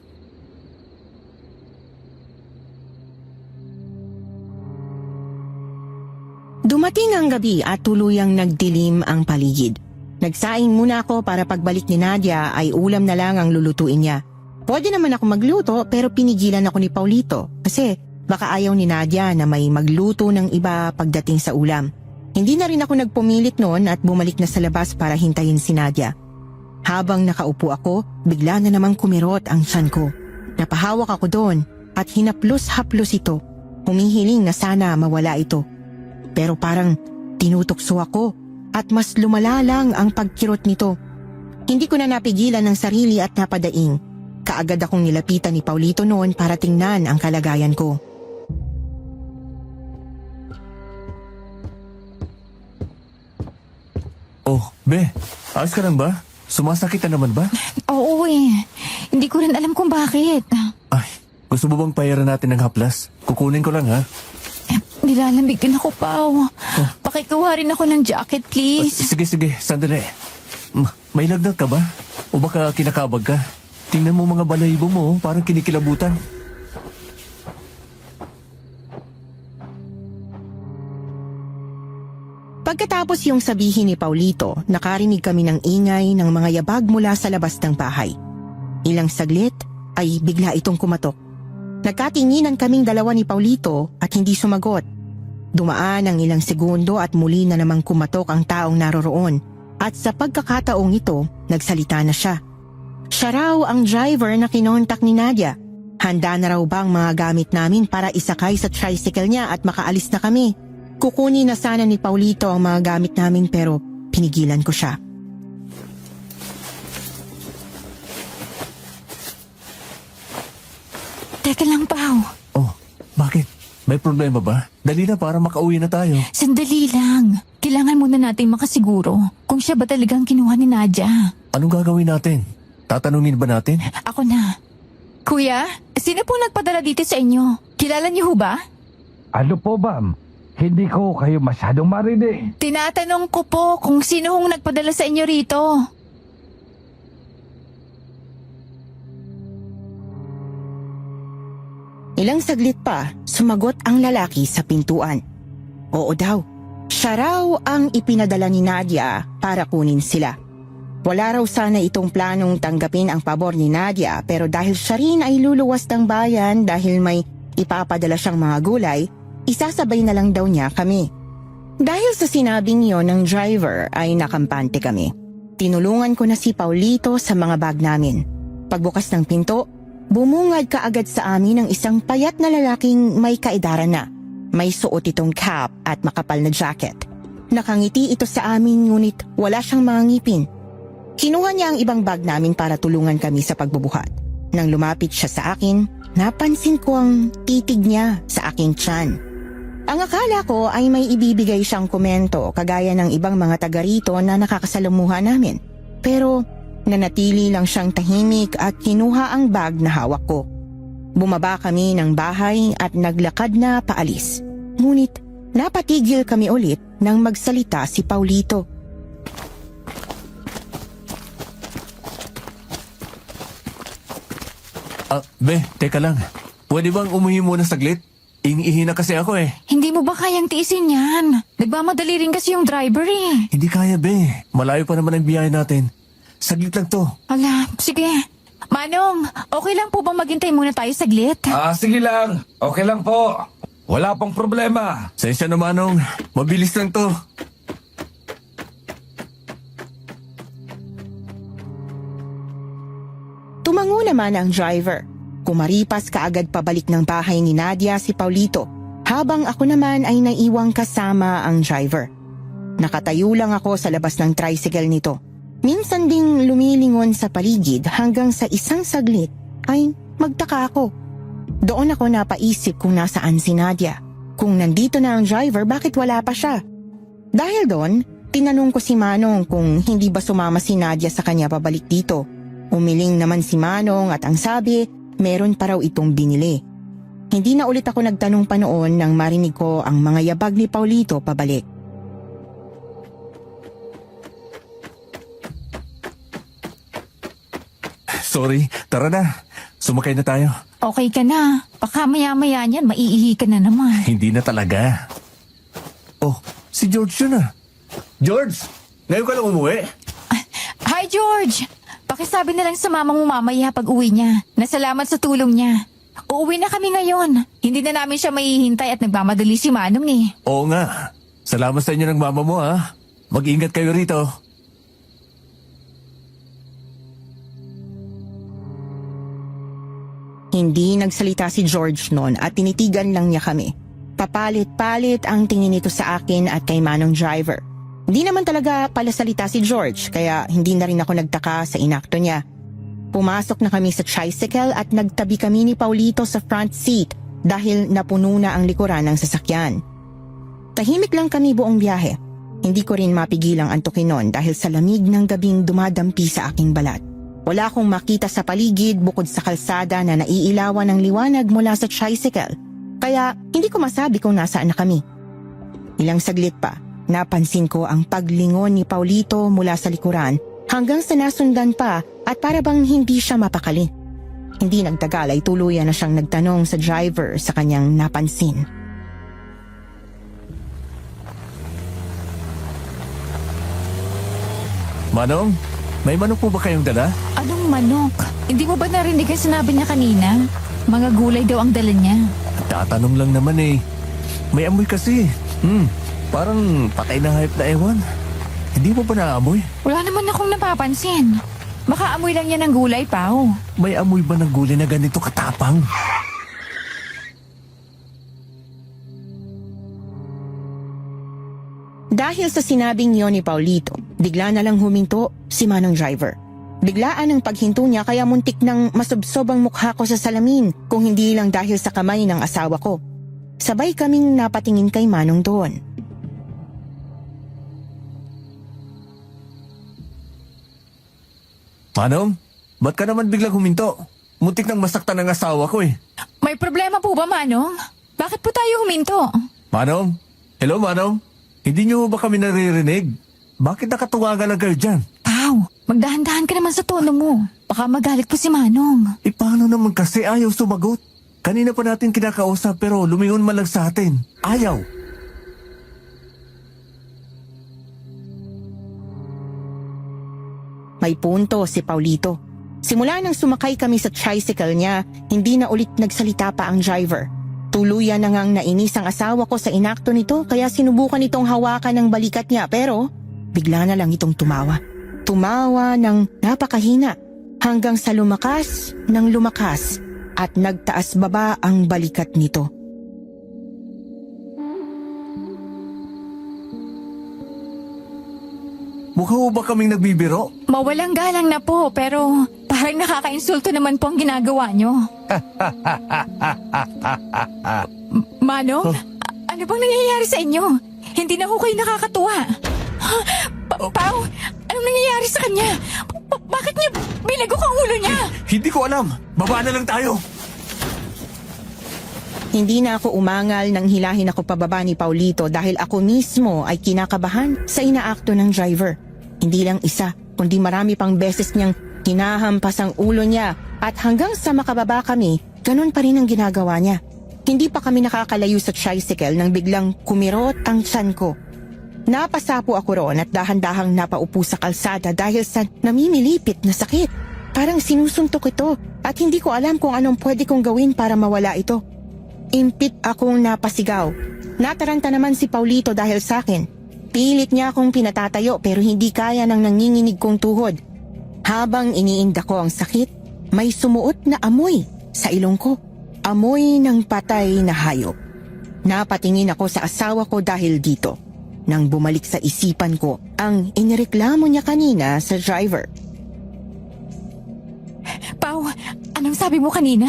Dumating ang gabi at tuluyang nagdilim ang paligid. Nagsaing muna ako para pagbalik ni Nadia ay ulam na lang ang lulutuin niya. Pwede naman ako magluto pero pinigilan ako ni Paulito kasi baka ayaw ni Nadia na may magluto ng iba pagdating sa ulam. Hindi na rin ako nagpumilit noon at bumalik na sa labas para hintayin si Nadia. Habang nakaupo ako, bigla na namang kumirot ang tiyan ko. Napahawak ako doon at hinaplos-haplos ito. Humihiling na sana mawala ito. Pero parang tinutokso ako at mas lumala lang ang pagkirot nito. Hindi ko na napigilan ang sarili at napadaing. Kaagad akong nilapitan ni Paulito noon para tingnan ang kalagayan ko. Oh, Be, ayos ka lang ba? Sumasakit na naman ba? Oo hindi ko rin alam kung bakit. Ay, gusto mo bang payaran natin ng haplas? Kukunin ko lang ha. Nilalamig din ako, Pao. Pakikuha rin ako ng jacket, please. Sige, sandali. May lagnat ka ba? O baka kinakabag ka? Tingnan mo mga balahibo mo, parang kinikilabutan. Pagkatapos yung sabihin ni Paulito, nakarinig kami ng ingay ng mga yabag mula sa labas ng bahay. Ilang saglit ay bigla itong kumatok. Nagkatinginan kaming dalawa ni Paulito at hindi sumagot. Dumaan ang ilang segundo at muli na namang kumatok ang taong naroroon. At sa pagkakataong ito, nagsalita na siya. Siya raw ang driver na kinontak ni Nadia. Handa na raw bang mga gamit namin para isakay sa tricycle niya at makaalis na kami. Kukunin na sana ni Paulito ang mga gamit namin pero pinigilan ko siya. Teka lang, Pao. Oh, bakit? May problema ba? Dali na para makauwi na tayo. Sandali lang. Kailangan muna natin makasiguro kung siya ba talagang kinuha ni Nadia. Anong gagawin natin? Tatanungin ba natin? Ako na. Kuya, sino po nagpadala dito sa inyo? Kilala niyo ho ba? Ano po, ma'am? Hindi ko kayo masyadong marinig. Tinatanong ko po kung sino hong nagpadala sa inyo rito. Ilang saglit pa, sumagot ang lalaki sa pintuan. Oo daw, siya raw ang ipinadala ni Nadia para kunin sila. Wala raw sana itong planong tanggapin ang pabor ni Nadia pero dahil siya rin ay luluwas ng bayan dahil may ipapadala siyang mga gulay, isasabay na lang daw niya kami. Dahil sa sinabing yon ng driver ay nakampante kami. Tinulungan ko na si Paulito sa mga bag namin. Pagbukas ng pinto, bumungad kaagad sa amin ang isang payat na lalaking may kaedaran na. May suot itong cap at makapal na jacket. Nakangiti ito sa amin ngunit wala siyang mga ngipin. Kinuha niya ang ibang bag namin para tulungan kami sa pagbubuhat. Nang lumapit siya sa akin, napansin ko ang titig niya sa aking tiyan. Ang akala ko ay may ibibigay siyang komento kagaya ng ibang mga taga rito na nakakasalamuha namin. Pero nanatili lang siyang tahimik at kinuha ang bag na hawak ko. Bumaba kami ng bahay at naglakad na paalis. Ngunit napatigil kami ulit nang magsalita si Paulito. Be, teka lang. Pwede bang umuhi muna saglit? Iniihi na kasi ako eh. Hindi mo ba kayang tiisin yan? Nagmamadali rin kasi yung driver eh. Hindi kaya, be. Malayo pa naman ang biyahe natin. Saglit lang to. Ala, sige. Manong, okay lang po bang maghintay muna tayo saglit? Sige lang. Okay lang po. Wala pong problema. Sensya na, Manong. Mabilis lang to. Tumango naman ang driver. Kumaripas kaagad pabalik ng bahay ni Nadia si Paulito, habang ako naman ay naiwang kasama ang driver. Nakatayo lang ako sa labas ng tricycle nito. Minsan ding lumilingon sa paligid hanggang sa isang saglit ay magtaka ako. Doon ako napaisip kung nasaan si Nadia. Kung nandito na ang driver, bakit wala pa siya? Dahil doon, tinanong ko si Manong kung hindi ba sumama si Nadia sa kanya pabalik dito. Umiling naman si Manong at ang sabi, meron pa raw itong binili. Hindi na ulit ako nagtanong pa noon nang marinig ko ang mga yabag ni Paulito pabalik. Sorry, tara na. Sumakay na tayo. Okay ka na. Baka maya-maya niyan, maiihi ka na naman. Hindi na talaga. Oh, si George yun ah. George, ngayon ka lang umuwi? Hi, George! Pakisabi na lang sa mama mo mamaya pag uwi niya. Nasalamat sa tulong niya. Uuwi na kami ngayon. Hindi na namin siya mahihintay at nagmamadali si Manong eh. Oo nga. Salamat sa inyo ng mama mo ah. Mag-ingat kayo rito. Hindi nagsalita si George noon at tinitigan lang niya kami. Papalit-palit ang tingin nito sa akin at kay Manong driver. Hindi naman talaga palasalita si George kaya hindi na rin ako nagtaka sa inakto niya. Pumasok na kami sa tricycle at nagtabi kami ni Paulito sa front seat dahil napuno na ang likuran ng sasakyan. Tahimik lang kami buong biyahe. Hindi ko rin mapigilang antukin noon dahil sa lamig ng gabing dumadampi sa aking balat. Wala akong makita sa paligid bukod sa kalsada na naiilawan ng liwanag mula sa tricycle. Kaya hindi ko masabi kung nasaan na kami. Ilang saglit pa, napansin ko ang paglingon ni Paulito mula sa likuran hanggang sa nasundan pa at para bang hindi siya mapakali. Hindi nagtagal ay tuluyan na siyang nagtanong sa driver sa kanyang napansin. Manong, may manok po ba kayong dala? Anong manok? Hindi mo ba narinig ang sinabi niya kanina? Mga gulay daw ang dala niya. Tatanong lang naman eh. May amoy kasi. Parang patay na hayop na ewan. Hindi mo ba naamoy? Wala naman akong napapansin. Baka amoy lang yan ng gulay, Pao. May amoy ba ng gulay na ganito katapang? Dahil sa sinabing yon ni Paulito, bigla na lang huminto si Manong driver. Biglaan ang paghinto niya kaya muntik nang masubsob ang mukha ko sa salamin kung hindi lang dahil sa kamay ng asawa ko. Sabay kaming napatingin kay Manong doon. Manong, ba't ka naman biglang huminto? Muntik nang masaktan ang asawa ko eh. May problema po ba, Manong? Bakit po tayo huminto? Manong? Hello, Manong? Hindi niyo ba kami naririnig? Bakit nakatuwagan lang kayo dyan? Pao, magdahan-dahan ka naman sa tono mo. Baka magalit po si Manong. Paano naman kasi ayaw sumagot? Kanina pa natin kinakausap pero lumingon man lang sa atin. Ayaw. May punto si Paulito. Simula nang sumakay kami sa tricycle niya, hindi na ulit nagsalita pa ang driver. Tuluyan na ngang nainis ang asawa ko sa inakto nito kaya sinubukan itong hawakan ng balikat niya pero bigla na lang itong tumawa. Tumawa ng napakahina hanggang sa lumakas ng lumakas at nagtaas baba ang balikat nito. Mukha ho ba kaming nagbibiro? Mawalang galang na po, pero parang nakakainsulto naman po ang ginagawa nyo. Manong, ano bang nangyayari sa inyo? Hindi na ho kayo nakakatuwa. Pao, anong nangyayari sa kanya? Bakit niya binagok ang ulo niya? Hindi ko alam. Baba na lang tayo. Hindi na ako umangal nang hilahin ako pababa ni Paulito dahil ako mismo ay kinakabahan sa inaakto ng driver. Hindi lang isa, kundi marami pang beses niyang hinahampas ang ulo niya at hanggang sa makababa kami, ganun pa rin ang ginagawa niya. Hindi pa kami nakakalayo sa tricycle nang biglang kumirot ang tiyan ko. Napasapo ako roon at dahan-dahang napaupo sa kalsada dahil sa namimilipit na sakit. Parang sinusuntok ito at hindi ko alam kung anong pwede kong gawin para mawala ito. Impit akong napasigaw. Nataranta naman si Paulito dahil sa akin. Pilit niya akong pinatatayo pero hindi kaya ng nanginginig kong tuhod. Habang iniinda ko ang sakit, may sumuot na amoy sa ilong ko. Amoy ng patay na hayop. Napatingin ako sa asawa ko dahil dito. Nang bumalik sa isipan ko ang inireklamo niya kanina sa driver. Pao, anong sabi mo kanina?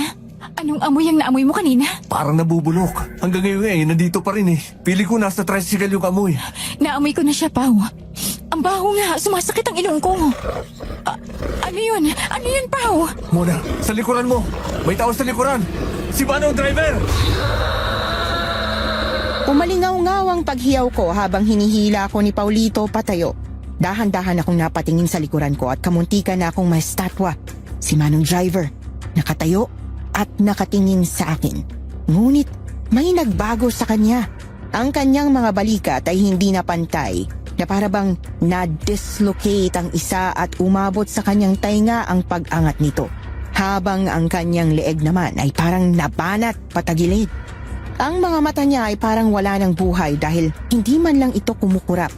Anong amoy ang naamoy mo kanina? Parang nabubulok. Hanggang ngayon nandito pa rin eh. Pili ko nasa tricycle yung amoy. Naamoy ko na siya, Pao. Ang baho nga, sumasakit ang ilong ko. Ano yun? Ano yun, Pao? Mona, sa likuran mo. May tao sa likuran. Si Manong driver! Umalingaw-ngaw ang paghiyaw ko habang hinihila ko ni Paulito patayo. Dahan-dahan akong napatingin sa likuran ko at kamuntikan na akong maestatwa. Si Manong driver, nakatayo at nakatingin sa akin. Ngunit may nagbago sa kanya. Ang kanyang mga balikat ay hindi na pantay, na para bang na-dislocate ang isa at umabot sa kanyang tainga ang pag-angat nito. Habang ang kanyang leeg naman ay parang nabanat patagilid. Ang mga mata niya ay parang wala ng buhay dahil hindi man lang ito kumukurap.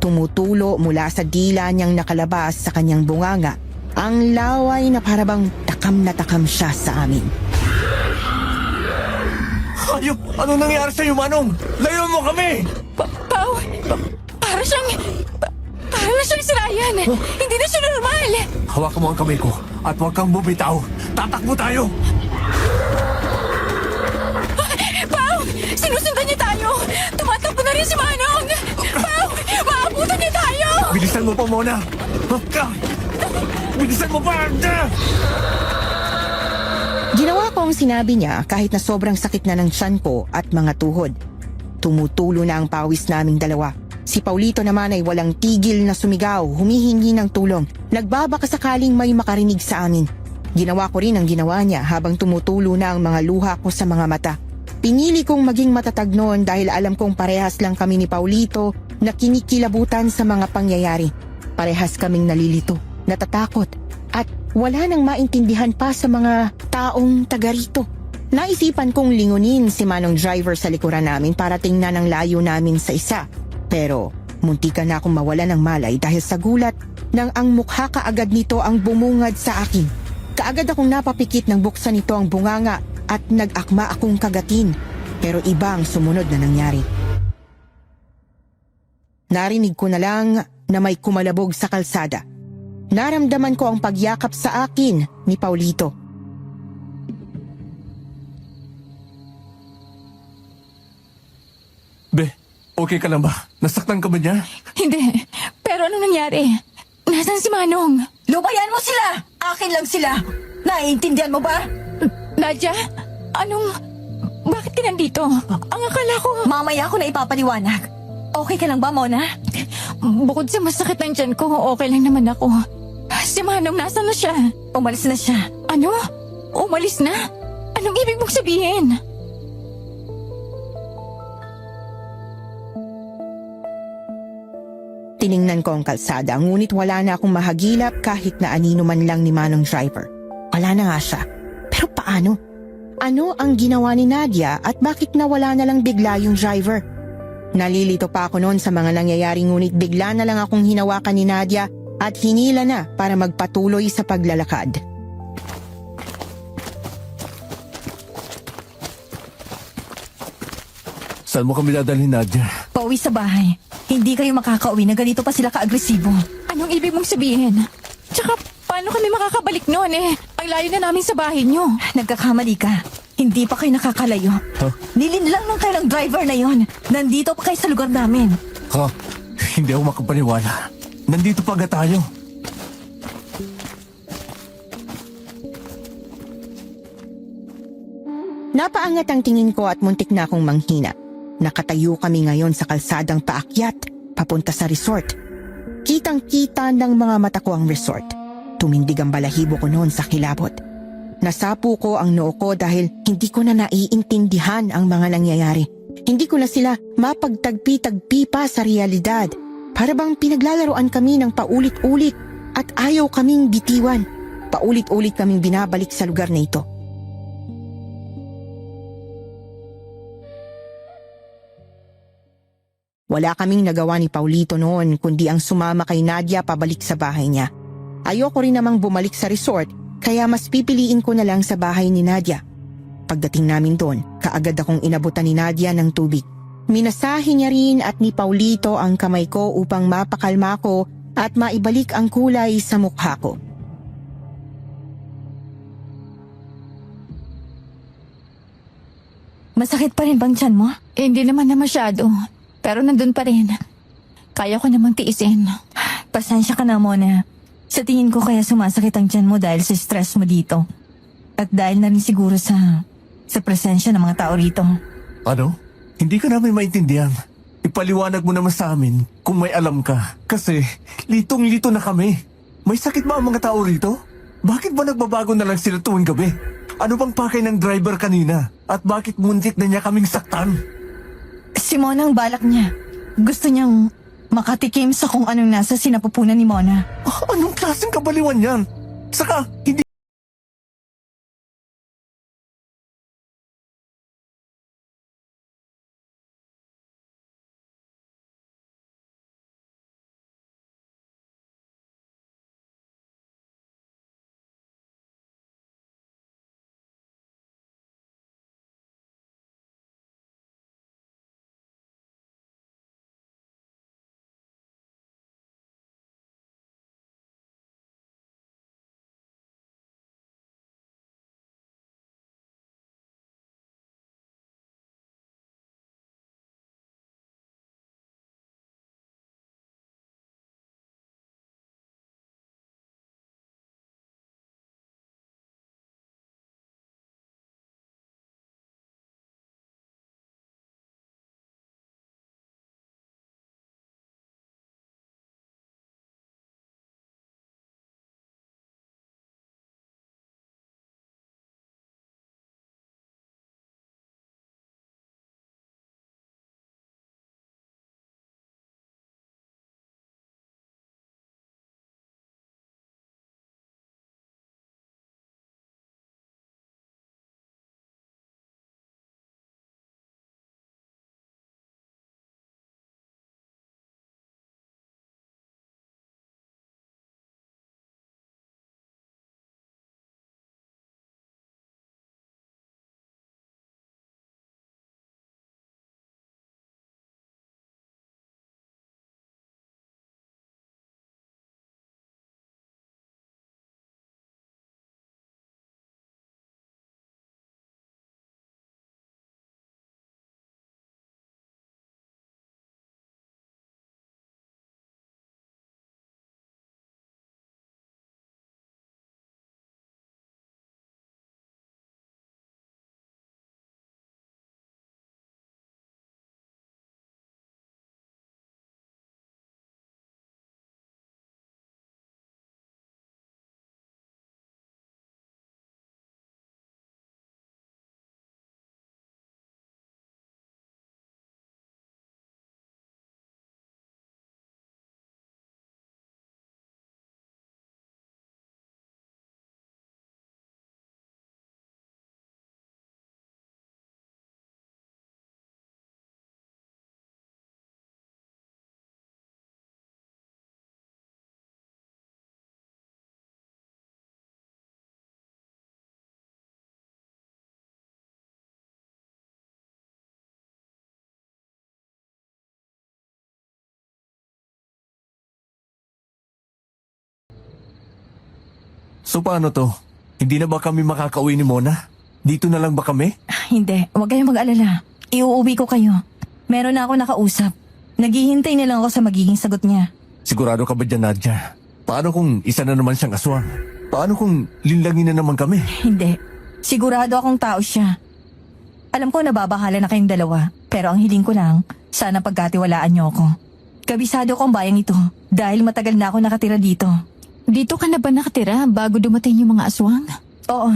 Tumutulo mula sa dila niyang nakalabas sa kanyang bunganga. Ang laway na parabang takam na takam siya sa amin. Hayop! Anong nangyari sa'yo, Manong? Layo mo kami! Pao, para siyang si Ryan. Hindi na siya normal. Hawakan mo ang kamay ko at huwag kang bumitaw. Tatakbo tayo! Pao, sinusundan niya tayo. Tumatakbo na rin si Manong. Pao, maabutan niya tayo. Bilisan mo pa, Mona! Bilisan mo pa! Ginawa ko ang sinabi niya kahit na sobrang sakit na ng tiyan ko at mga tuhod. Tumutulo na ang pawis naming dalawa. Si Paulito naman ay walang tigil na sumigaw, humihingi ng tulong. Nagbabaka sakaling may makarinig sa amin. Ginawa ko rin ang ginawa niya habang tumutulo na ang mga luha ko sa mga mata. Pinili kong maging matatag noon dahil alam kong parehas lang kami ni Paulito na kinikilabutan sa mga pangyayari. Parehas kaming nalilito, natatakot, at wala nang maintindihan pa sa mga taong taga rito. Naisipan kong lingunin si Manong driver sa likuran namin para tingnan ang layo namin sa isa. Pero muntikan na akong mawala ng malay dahil sa gulat nang ang mukha kaagad nito ang bumungad sa akin. Kaagad akong napapikit nang buksan nito ang bunganga at nag-akma akong kagatin. Pero iba ang sumunod na nangyari. Narinig ko na lang na may kumalabog sa kalsada. Naramdaman ko ang pagyakap sa akin ni Paulito. Be, okay ka lang ba? Nasaktan ka ba niya? Hindi. Pero ano nangyari? Nasaan si Manong? Lubayan mo sila! Akin lang sila! Naiintindihan mo ba? Nadia? Bakit ka nandito? Ang akala ko... Mamaya ako na ipapaliwanag. Okay ka lang ba, Mona? Bukod sa masakit ng tiyan ko, okay lang naman ako. Si Manong, nasaan na siya? Umalis na siya. Ano? Umalis na? Anong ibig mong sabihin? Tiningnan ko ang kalsada, ngunit wala na akong mahagilap kahit na anino man lang ni Manong driver. Wala na nga siya. Pero paano? Ano ang ginawa ni Nadia at bakit nawala na lang bigla yung driver? Nalilito pa ako noon sa mga nangyayari ngunit bigla na lang akong hinawakan ni Nadia at hinila na para magpatuloy sa paglalakad. Saan mo kami dadalhin, Nadia? Pauwi sa bahay. Hindi kayo makakauwi na ganito pa sila ka-agresibo. Anong ibig mong sabihin? Tsaka, paano kami makakabalik noon eh? Ang layo na namin sa bahay niyo. Nagkakamali ka. Hindi pa kayo nakakalayo. Huh? Nilinlang lang kayo ng driver na yon. Nandito pa kayo sa lugar namin. Ha? Hindi ako makapaniwala. Nandito pa agad tayo. Napaangat ang tingin ko at muntik na akong manghina. Nakatayo kami ngayon sa kalsadang paakyat, papunta sa resort. Kitang-kita ng mga mata ko ang resort. Tumindig ang balahibo ko noon sa kilabot. Nasapo ko ang noo ko dahil hindi ko na naiintindihan ang mga nangyayari. Hindi ko na sila mapagtagpi-tagpi pa sa realidad. Para bang pinaglalaroan kami ng paulit-ulit at ayaw kaming bitiwan. Paulit-ulit kaming binabalik sa lugar na ito. Wala kaming nagawa ni Paulito noon kundi ang sumama kay Nadia pabalik sa bahay niya. Ayoko rin namang bumalik sa resort kaya mas pipiliin ko na lang sa bahay ni Nadia. Pagdating namin doon, kaagad akong inabutan ni Nadia ng tubig. Minasahe niya rin at ni Paulito ang kamay ko upang mapakalma ko at maibalik ang kulay sa mukha ko. Masakit pa rin bang tiyan mo? Hindi naman na masyado. Pero nandun pa rin. Kaya ko namang tiisin. Pasensya ka na, Mona. Sa tingin ko kaya sumasakit ang tiyan mo dahil sa stress mo dito. At dahil na rin siguro sa presensya ng mga tao rito. Ano? Hindi ka namin maintindihan. Ipaliwanag mo naman sa amin kung may alam ka. Kasi litong-lito na kami. May sakit ba ang mga tao rito? Bakit ba nagbabago na lang sila tuwing gabi? Ano bang pakay ng driver kanina? At bakit muntik na niya kaming saktan? Si Mona ang balak niya. Gusto niyang makatikim sa kung anong nasa sinapupunan ni Mona. Anong klaseng kabaliwan yan? Saka, hindi So paano to? Hindi na ba kami makakauwi ni Mona? Dito na lang ba kami? Hindi, huwag kayong mag-alala. Iuuwi ko kayo. Meron na ako nakausap. Naghihintay na lang ako sa magiging sagot niya. Sigurado ka ba dyan, Nadia? Paano kung isa na naman siyang aswang? Paano kung linlangin na naman kami? Hindi. Sigurado akong tao siya. Alam ko nababahala na kayong dalawa, pero ang hiling ko lang, sana pagkatiwalaan niyo ako. Kabisado ko ang bayang ito dahil matagal na ako nakatira dito. Dito ka na ba nakatira bago dumating yung mga aswang? Oo,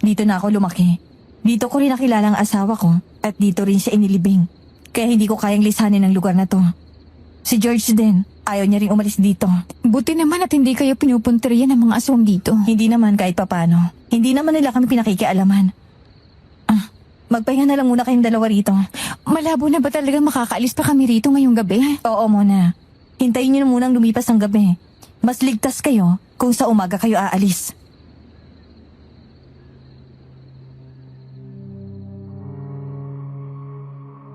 dito na ako lumaki. Dito ko rin nakilala ang asawa ko at dito rin siya inilibing. Kaya hindi ko kayang lisanin ang lugar na to. Si George din, ayaw niya rin umalis dito. Buti naman at hindi kayo pinupunteriya ng mga aswang dito. Hindi naman kahit papano. Hindi naman nila kami pinakikialaman. Magpahinga na lang muna kayong dalawa rito. Malabo na ba talaga makakaalis pa kami rito ngayong gabi? Oo muna. Hintayin niyo na munang lumipas ang gabi. Mas ligtas kayo kung sa umaga kayo aalis.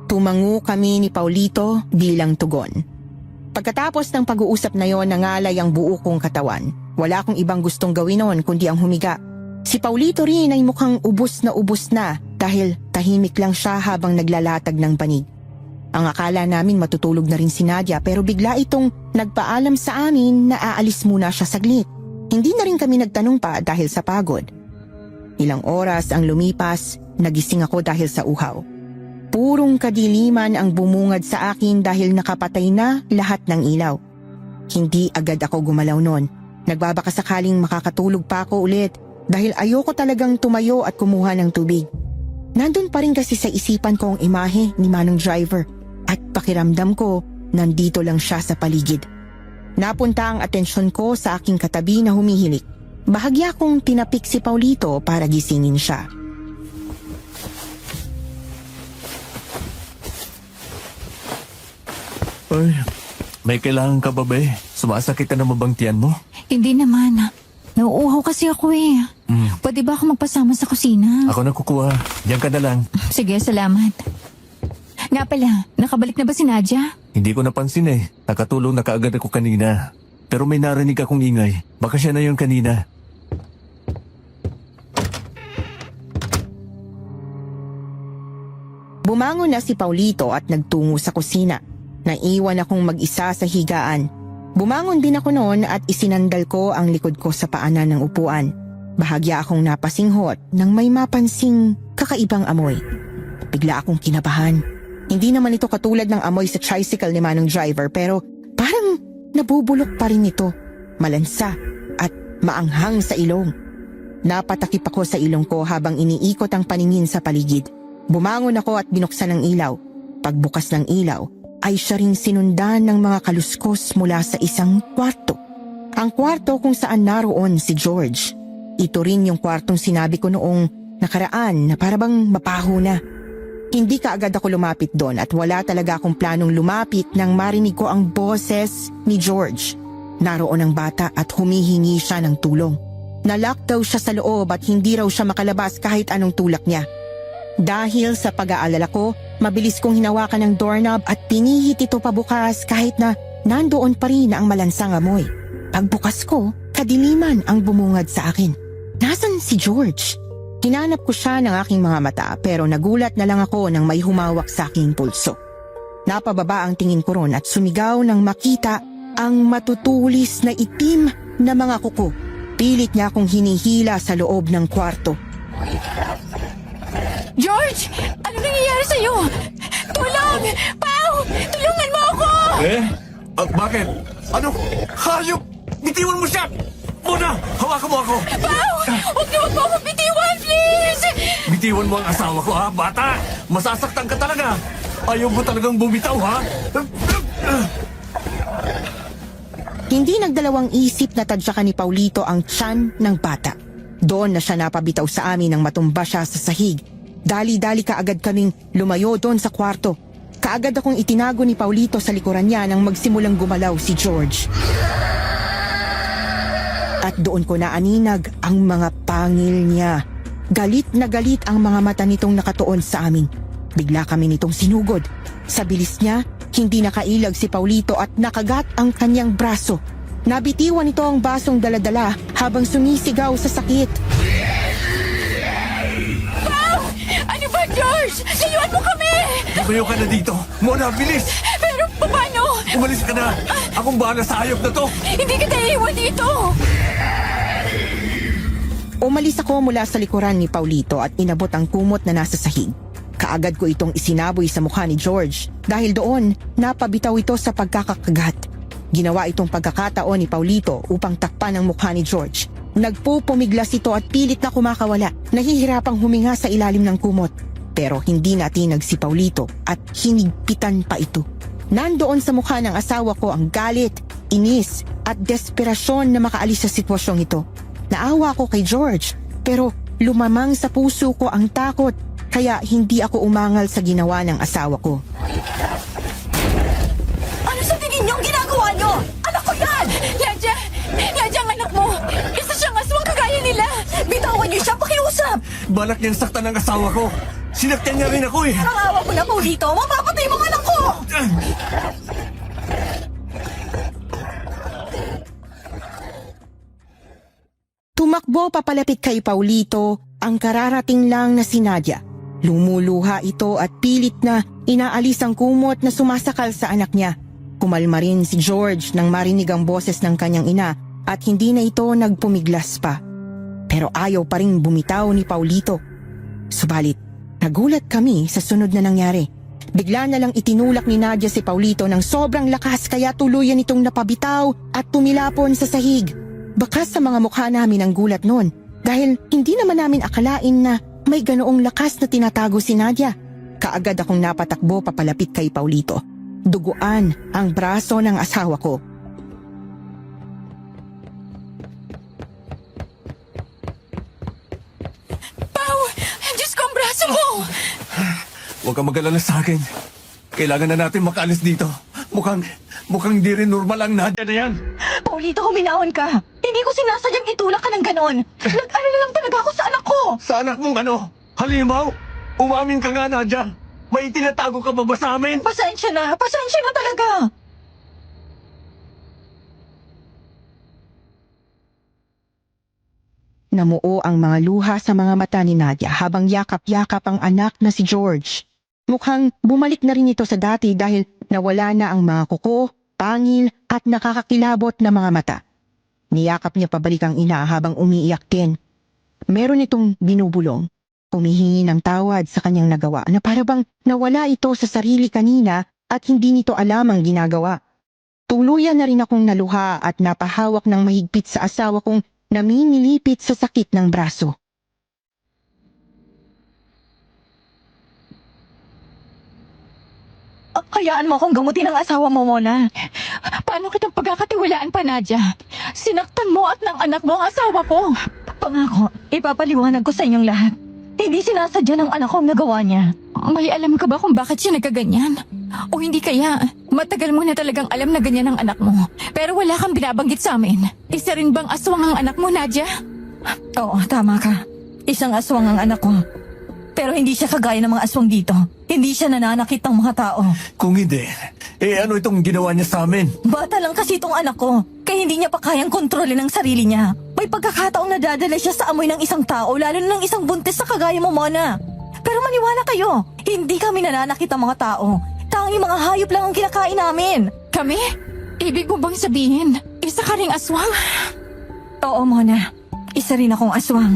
Tumango kami ni Paulito bilang tugon. Pagkatapos ng pag-uusap na yon, nangalay ang buo kong katawan. Wala akong ibang gustong gawin noon kundi ang humiga. Si Paulito rin ay mukhang ubos na dahil tahimik lang siya habang naglalatag ng banig. Ang akala namin matutulog na rin si Nadia pero bigla itong nagpaalam sa amin na aalis muna siya saglit. Hindi na rin kami nagtanong pa dahil sa pagod. Ilang oras ang lumipas, nagising ako dahil sa uhaw. Purong kadiliman ang bumungad sa akin dahil nakapatay na lahat ng ilaw. Hindi agad ako gumalaw noon. Nagbabaka sakaling makakatulog pa ako ulit dahil ayoko talagang tumayo at kumuha ng tubig. Nandun pa rin kasi sa isipan ko ang imahe ni Manong Driver at pakiramdam ko nandito lang siya sa paligid. Napunta ang atensyon ko sa aking katabi na humihilik. Bahagya kong tinapik si Paulito para gisingin siya. Ay, may kailangan ka ba ba eh? Sumasakit na naman bang tiyan mo? Hindi naman. Nauuhaw kasi ako eh. Pwede ba ako magpasama sa kusina? Ako na kukuha. Diyan ka na lang. Sige, salamat. Nga pala, nakabalik na ba si Nadia? Hindi ko napansin eh. Nakatulong na kaagad ako kanina. Pero may narinig akong ingay. Baka siya na yun kanina. Bumangon na si Paulito at nagtungo sa kusina. Naiwan akong mag-isa sa higaan. Bumangon din ako noon at isinandal ko ang likod ko sa paanan ng upuan. Bahagya akong napasinghot nang may mapansing kakaibang amoy. Bigla akong kinabahan. Hindi naman ito katulad ng amoy sa tricycle ni Manong Driver pero parang nabubulok pa rin ito. Malansa at maanghang sa ilong. Napatakip ako sa ilong ko habang iniikot ang paningin sa paligid. Bumangon ako at binuksan ang ilaw. Pagbukas ng ilaw, ay siya ring sinundan ng mga kaluskos mula sa isang kwarto. Ang kwarto kung saan naroon si George. Ito rin yung kwartong sinabi ko noong nakaraan na parabang mapaho na. Hindi kaagad ako lumapit doon at wala talaga akong planong lumapit nang marinig ko ang boses ni George. Naroon ang bata at humihingi siya ng tulong. Nalock daw siya sa loob at hindi raw siya makalabas kahit anong tulak niya. Dahil sa pag-aalala ko, mabilis kong hinawakan ang doorknob at pinihit ito pabukas kahit na nandoon pa rin ang malansang amoy. Pagbukas ko, kadiliman ang bumungad sa akin. Nasaan si George? Hinanap ko siya ng aking mga mata pero nagulat na lang ako nang may humawak sa aking pulso. Napababa ang tingin ko ron at sumigaw nang makita ang matutulis na itim na mga kuko. Pilit niya akong hinihila sa loob ng kwarto. George! Ano nangyayari sa'yo? Tulong! Pao! Tulungan mo ako! Bakit? Ano? Hayop! Bitiwan mo siya! Muna! Hawakan mo ako! Pao! Huwag niyo mo ako bitiwan, please! Bitiwan mo ang asawa ko ha, bata! Masasaktan ka talaga! Ayaw mo talagang bumitaw ha? Hindi nagdalawang isip na tadyakan ni Paulito ang tiyan ng bata. Doon na siya napabitaw sa amin nang matumba siya sa sahig. Dali-dali kaagad kaming lumayo doon sa kwarto. Kaagad akong itinago ni Paulito sa likuran niya nang magsimulang gumalaw si George. At doon ko naaninag ang mga pangil niya. Galit na galit ang mga mata nitong nakatuon sa amin. Bigla kami nitong sinugod. Sa bilis niya, hindi nakailag si Paulito at nakagat ang kanyang braso. Nabitiwan nito ang basong daladala habang sumisigaw sa sakit. Ano ba, George? Layuan mo kami! Lumayo ka na dito. Mona, bilis! Pero paano? Umalis ka na! Akong bahala sa hayop na to! Hindi kita iiwan dito! Umalis ako mula sa likuran ni Paulito at inabot ang kumot na nasa sahig. Kaagad ko itong isinaboy sa mukha ni George dahil doon napabitaw ito sa pagkakakagat. Ginawa itong pagkakataon ni Paulito upang takpan ang mukha ni George. Nagpupumiglas ito at pilit na kumakawala. Nahihirapang huminga sa ilalim ng kumot. Pero hindi natinag si Paulito at hinigpitan pa ito. Nandoon sa mukha ng asawa ko ang galit, inis at desperasyon na makaalis sa sitwasyong ito. Naawa ako kay George pero lumamang sa puso ko ang takot kaya hindi ako umangal sa ginawa ng asawa ko. Ano sa tingin niyo ang ginagawa niyo? Anak ko yan! Nadia! Nadia, ang anak mo! Isa siyang aswang kagaya nila! Bitawan niyo siya, pakiusap! Balak niyang saktan ang asawa ko! Sinaktan niya rin ako eh! Ang awa ko na, Paulito! Mapapatay mo ang anak ko! Tumakbo papalapit kay Paulito ang kararating lang na si Nadia. Lumuluha ito at pilit na inaalis ang kumot na sumasakal sa anak niya. Kumalma rin si George nang marinig ang boses ng kanyang ina at hindi na ito nagpumiglas pa. Pero ayaw pa rin bumitaw ni Paulito. Subalit, nagulat kami sa sunod na nangyari. Bigla na lang itinulak ni Nadia si Paulito ng sobrang lakas kaya tuluyan itong napabitaw at tumilapon sa sahig. Bakas sa mga mukha namin ang gulat noon dahil hindi naman namin akalain na may ganoong lakas na tinatago si Nadia. Kaagad akong napatakbo papalapit kay Paulito. Duguan ang braso ng asawa ko. Pao! Diyos ko, ang braso mo! Huwag kang mag-alala sa akin. Kailangan na natin makaalis dito. Mukhang di rin normal ang Nadia na yan. Paulito, huminaon ka! Hindi ko sinasadyang itulak ka ng ganon! Nag-alala lang talaga ako sa anak ko! Sa anak mong ano? Halimaw? Umamin ka nga, Nadia. May tinatago ka ba sa amin? Pasensya na talaga! Namuo ang mga luha sa mga mata ni Nadia habang yakap-yakap ang anak na si George. Mukhang bumalik na rin ito sa dati dahil nawala na ang mga kuko, pangil at nakakakilabot na mga mata. Niyakap niya pabalik ang ina habang umiiyak din. Meron itong binubulong, humihingi ng tawad sa kanyang nagawa na parabang nawala ito sa sarili kanina at hindi nito alam ang ginagawa. Tuluyan na rin akong naluha at napahawak ng mahigpit sa asawa kong naminilipit sa sakit ng braso. Hayaan mo akong gamutin ang asawa mo, Mona. Paano kitang pagkakatiwalaan pa, Nadia? Sinaktan mo at ng anak mo ang asawa ko. Pangako, ipapaliwanag ko sa inyong lahat. Hindi sinasadya ng anak ko ang nagawa niya. May alam ka ba kung bakit siya nagkaganyan? O hindi kaya, matagal mo na talagang alam na ganyan ang anak mo. Pero wala kang binabanggit sa amin. Isa rin bang aswang ang anak mo, Nadia? Oo, tama ka. Isang aswang ang anak ko. Pero hindi siya kagaya ng mga aswang dito. Hindi siya nananakit ng mga tao. Kung hindi, ano itong ginawa niya sa amin? Bata lang kasi itong anak ko. Kaya hindi niya pa kayang kontrolin ang sarili niya. May pagkakataong nadadala siya sa amoy ng isang tao, lalo na ng isang buntis sa kagaya mo, Mona. Pero maniwala kayo, hindi kami nananakit ng mga tao. Tanging mga hayop lang ang kinakain namin. Kami? Ibig mo bang sabihin, isa ka ring aswang? Oo, Mona. Isa rin akong aswang.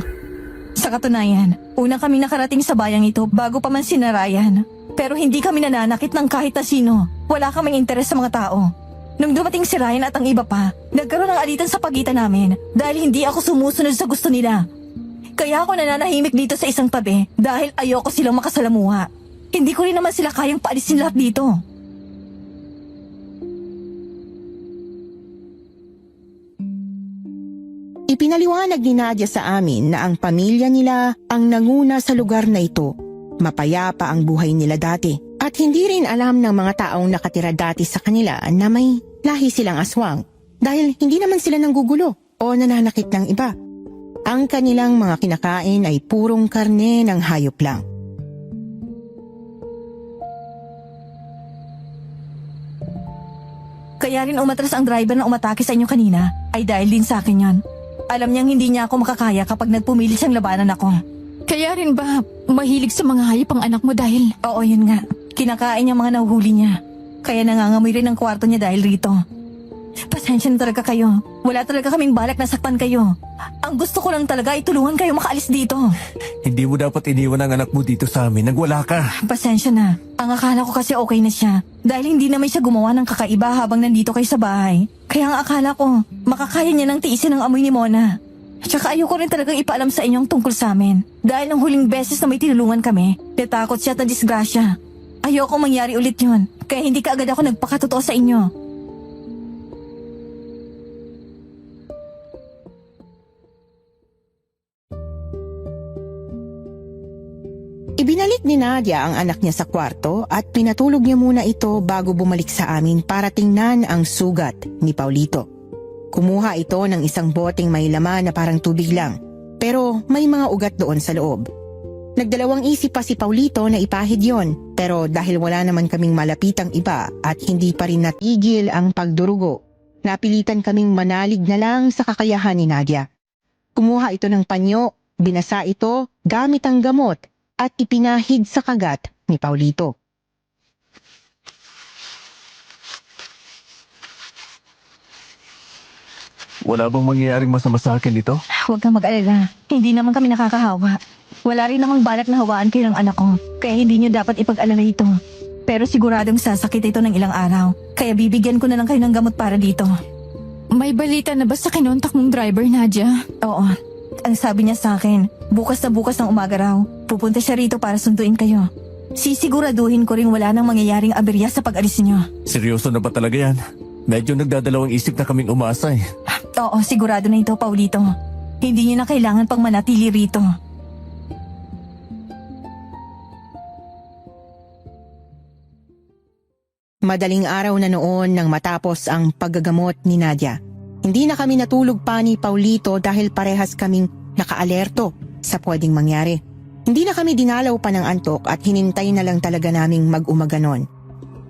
Sa katunayan, unang kami nakarating sa bayang ito bago pa man si Narayan. Pero hindi kami nananakit ng kahit na sino. Wala kaming interes sa mga tao. Nung dumating si Ryan at ang iba pa, nagkaroon ng alitan sa pagitan namin dahil hindi ako sumusunod sa gusto nila. Kaya ako nananahimik dito sa isang tabi dahil ayoko silang makasalamuha. Hindi ko rin naman sila kayang paalisin lahat dito. Ipinaliwanag ni Nadia sa amin na ang pamilya nila ang nanguna sa lugar na ito. Mapayapa ang buhay nila dati at hindi rin alam ng mga taong nakatira dati sa kanila na may lahi silang aswang dahil hindi naman sila nanggugulo o nananakit ng iba. Ang kanilang mga kinakain ay purong karne ng hayop lang. Kaya rin umatras ang driver na umatake sa inyo kanina ay dahil din sa akin yon. Alam niyang hindi niya ako makakaya kapag nagpumilit siyang labanan ako. Kaya rin ba mahilig sa mga hayop ang anak mo dahil... Oo, yun nga. Kinakain niya mga nahuhuli niya. Kaya nangangamoy rin ang kwarto niya dahil rito. Pasensya na talaga kayo. Wala talaga kaming balak na sakpan kayo. Ang gusto ko lang talaga ay tulungan kayo makaalis dito. Hindi mo dapat iniwan ang anak mo dito sa amin. Nagwala ka. Pasensya na. Ang akala ko kasi okay na siya. Dahil hindi naman siya gumawa ng kakaiba habang nandito kayo sa bahay. Kaya ang akala ko, makakaya niya nang tiisin ang amoy ni Mona. Tsaka ayoko rin talagang ipaalam sa inyong tungkol sa amin. Dahil nang huling beses na may tinulungan kami, natakot siya at nadisgrasya. Ayoko mangyari ulit yun. Kaya hindi ka agad ako nagpakatotoo sa inyo. Ibinalik ni Nadia ang anak niya sa kwarto at pinatulog niya muna ito bago bumalik sa amin para tingnan ang sugat ni Paulito. Kumuha ito ng isang boteng may laman na parang tubig lang, pero may mga ugat doon sa loob. Nagdalawang isip pa si Paulito na ipahid yon, pero dahil wala naman kaming malapitang iba at hindi pa rin natigil ang pagdurugo, napilitan kaming manalig na lang sa kakayahan ni Nadia. Kumuha ito ng panyo, binasa ito gamit ang gamot at ipinahid sa kagat ni Paulito. Wala bang mangyayaring masama sa akin ito? Huwag kang mag-alala. Hindi naman kami nakakahawa. Wala rin akong balak na hawaan kayo ng anak ko. Kaya hindi nyo dapat ipag-alala ito. Pero siguradong sasakit ito ng ilang araw. Kaya bibigyan ko na lang kayo ng gamot para dito. May balita na ba sa kinontak mong driver, Nadia? Oo. Ang sabi niya sa akin, bukas na bukas ng umaga raw, pupunta siya rito para sunduin kayo. Sisiguraduhin ko rin wala nang mangyayaring aberya sa pag-alis niyo. Seryoso na ba talaga yan? Medyo nagdadalawang isip na kaming umasa eh. Oo, sigurado na ito, Paulito. Hindi niyo na kailangan pang manatili rito. Madaling araw na noon nang matapos ang paggagamot ni Nadia. Hindi na kami natulog pa ni Paulito dahil parehas kaming nakaalerto sa pwedeng mangyari. Hindi na kami dinalaw pa ng antok at hinintay na lang talaga naming mag-umaga noon.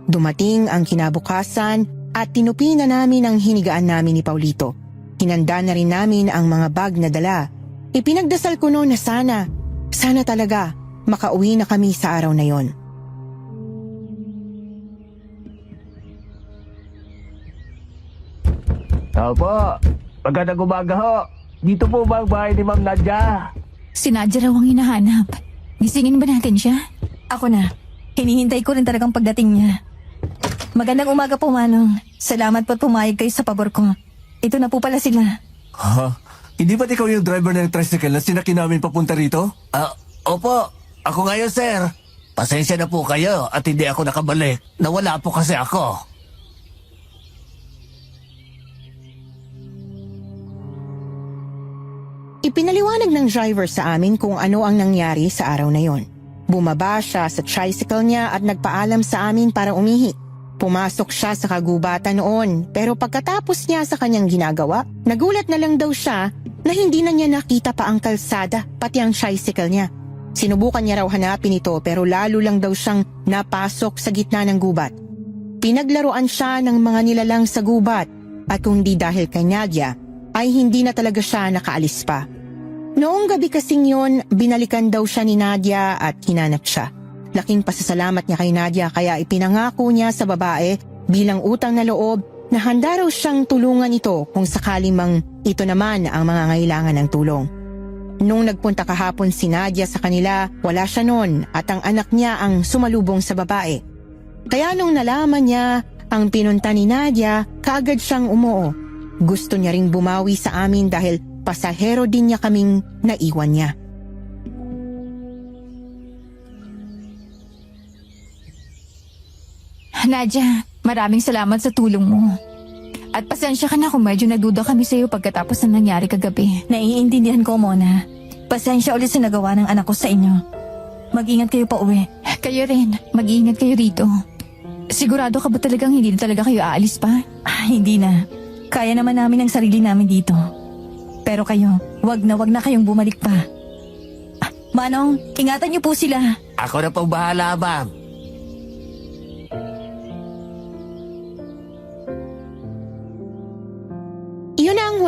Dumating ang kinabukasan at tinupi na namin ang hinigaan namin ni Paulito. Hinanda na rin namin ang mga bag na dala. Ipinagdasal ko noon na sana talaga makauwi na kami sa araw na yon. Opo, magandang umaga ho. Dito po ba ang bahay ni Ma'am Nadia? Si Nadia raw ang hinahanap. Gisingin ba natin siya? Ako na. Hinihintay ko rin talagang pagdating niya. Magandang umaga po, Manong. Salamat po't pumayag kayo sa pabor ko. Ito na po pala sila. Ha? Hindi ba't ikaw yung driver ng tricycle na sinaki namin papunta rito? Opo. Ako ngayon, sir. Pasensya na po kayo at hindi ako nakabalik. Nawala po kasi ako. Ipinaliwanag ng driver sa amin kung ano ang nangyari sa araw na yon. Bumaba siya sa tricycle niya at nagpaalam sa amin para umihi. Pumasok siya sa kagubatan noon, pero pagkatapos niya sa kanyang ginagawa, nagulat na lang daw siya na hindi na niya nakita pa ang kalsada pati ang tricycle niya. Sinubukan niya raw hanapin ito pero lalo lang daw siyang napasok sa gitna ng gubat. Pinaglaruan siya ng mga nilalang sa gubat at kung di dahil kay Nadia, ay hindi na talaga siya nakaalis pa. Noong gabi kasing yon, binalikan daw siya ni Nadia at hinanap siya. Laking pasasalamat niya kay Nadia kaya ipinangako niya sa babae bilang utang na loob na handa raw siyang tulungan ito kung sakali mang ito naman ang mga ngailangan ng tulong. Nung nagpunta kahapon si Nadia sa kanila, wala siya noon at ang anak niya ang sumalubong sa babae. Kaya nung nalaman niya ang pinunta ni Nadia, kaagad siyang umuo. Gusto niya ring bumawi sa amin dahil pasahero din niya kaming naiwan niya. Nadia, maraming salamat sa tulong mo. At pasensya ka na kung medyo nagduda kami sa iyo pagkatapos ng nangyari kagabi. Naiintindihan ko, Mona. Pasensya ulit sa nagawa ng anak ko sa inyo. Mag-ingat kayo pa uwi. Kayo rin, mag-iingat kayo rito. Sigurado ka ba talagang hindi na talaga kayo aalis pa? Hindi na. Kaya naman namin ang sarili namin dito. Pero kayo, wag na kayong bumalik pa. Manong, ingatan niyo po sila. Ako na pong bahala, ma'am.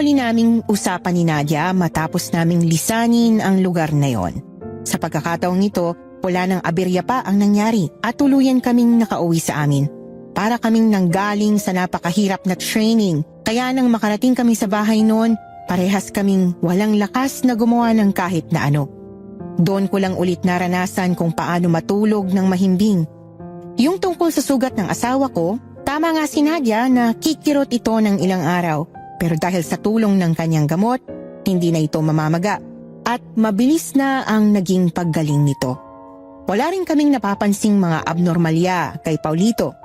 huli naming usapan ni Nadia matapos naming lisanin ang lugar na yon. Sa pagkakataong ito, wala nang aberya pa ang nangyari at tuluyan kaming nakauwi sa amin. Para kaming nanggaling sa napakahirap na training, kaya nang makarating kami sa bahay noon, parehas kaming walang lakas na gumawa ng kahit na ano. Doon ko lang ulit naranasan kung paano matulog ng mahimbing. Yung tungkol sa sugat ng asawa ko, tama nga si Nadia na kikirot ito ng ilang araw. Pero dahil sa tulong ng kanyang gamot, hindi na ito mamamaga. At mabilis na ang naging paggaling nito. Wala rin kaming napapansing mga abnormalya kay Paulito.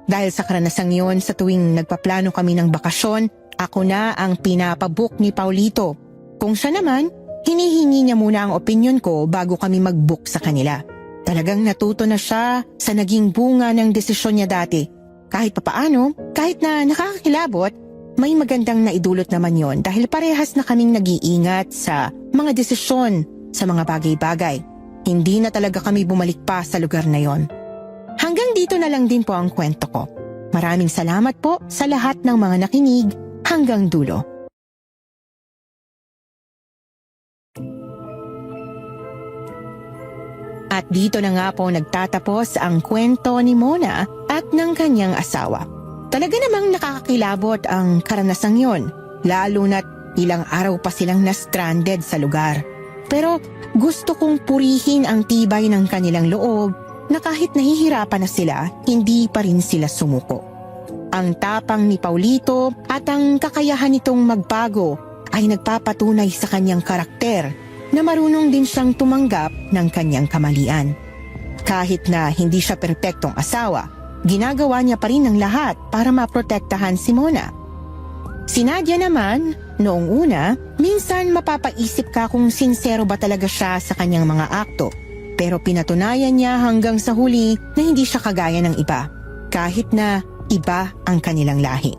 Dahil sa karanasang yon, sa tuwing nagpaplano kami ng bakasyon, ako na ang pinapabook ni Paulito. Kung siya naman, hinihingi niya muna ang opinyon ko bago kami mag-book sa kanila. Talagang natuto na siya sa naging bunga ng desisyon niya dati. Kahit papaano, kahit na nakakakilabot, may magandang naidulot naman yon dahil parehas na kaming nag-iingat sa mga desisyon sa mga bagay-bagay. Hindi na talaga kami bumalik pa sa lugar na yon. Hanggang dito na lang din po ang kwento ko. Maraming salamat po sa lahat ng mga nakinig hanggang dulo. At dito na nga po nagtatapos ang kwento ni Mona at ng kanyang asawa. Talaga namang nakakakilabot ang karanasang yon, lalo na't ilang araw pa silang na-stranded sa lugar. Pero gusto kong purihin ang tibay ng kanilang loob na kahit nahihirapan na sila, hindi pa rin sila sumuko. Ang tapang ni Paulito at ang kakayahan nitong magbago ay nagpapatunay sa kanyang karakter na marunong din siyang tumanggap ng kanyang kamalian. Kahit na hindi siya perpektong asawa, ginagawa niya pa rin ang lahat para maprotektahan si Mona. Si Nadia naman, noong una, minsan mapapaisip ka kung sincero ba talaga siya sa kanyang mga akto. Pero pinatunayan niya hanggang sa huli na hindi siya kagaya ng iba, kahit na iba ang kanilang lahi.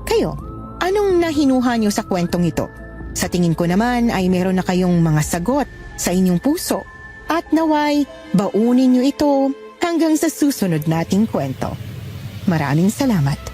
Kayo, anong nahinuha niyo sa kwentong ito? Sa tingin ko naman ay meron na kayong mga sagot sa inyong puso at naway baunin niyo ito hanggang sa susunod nating kwento. Maraming salamat.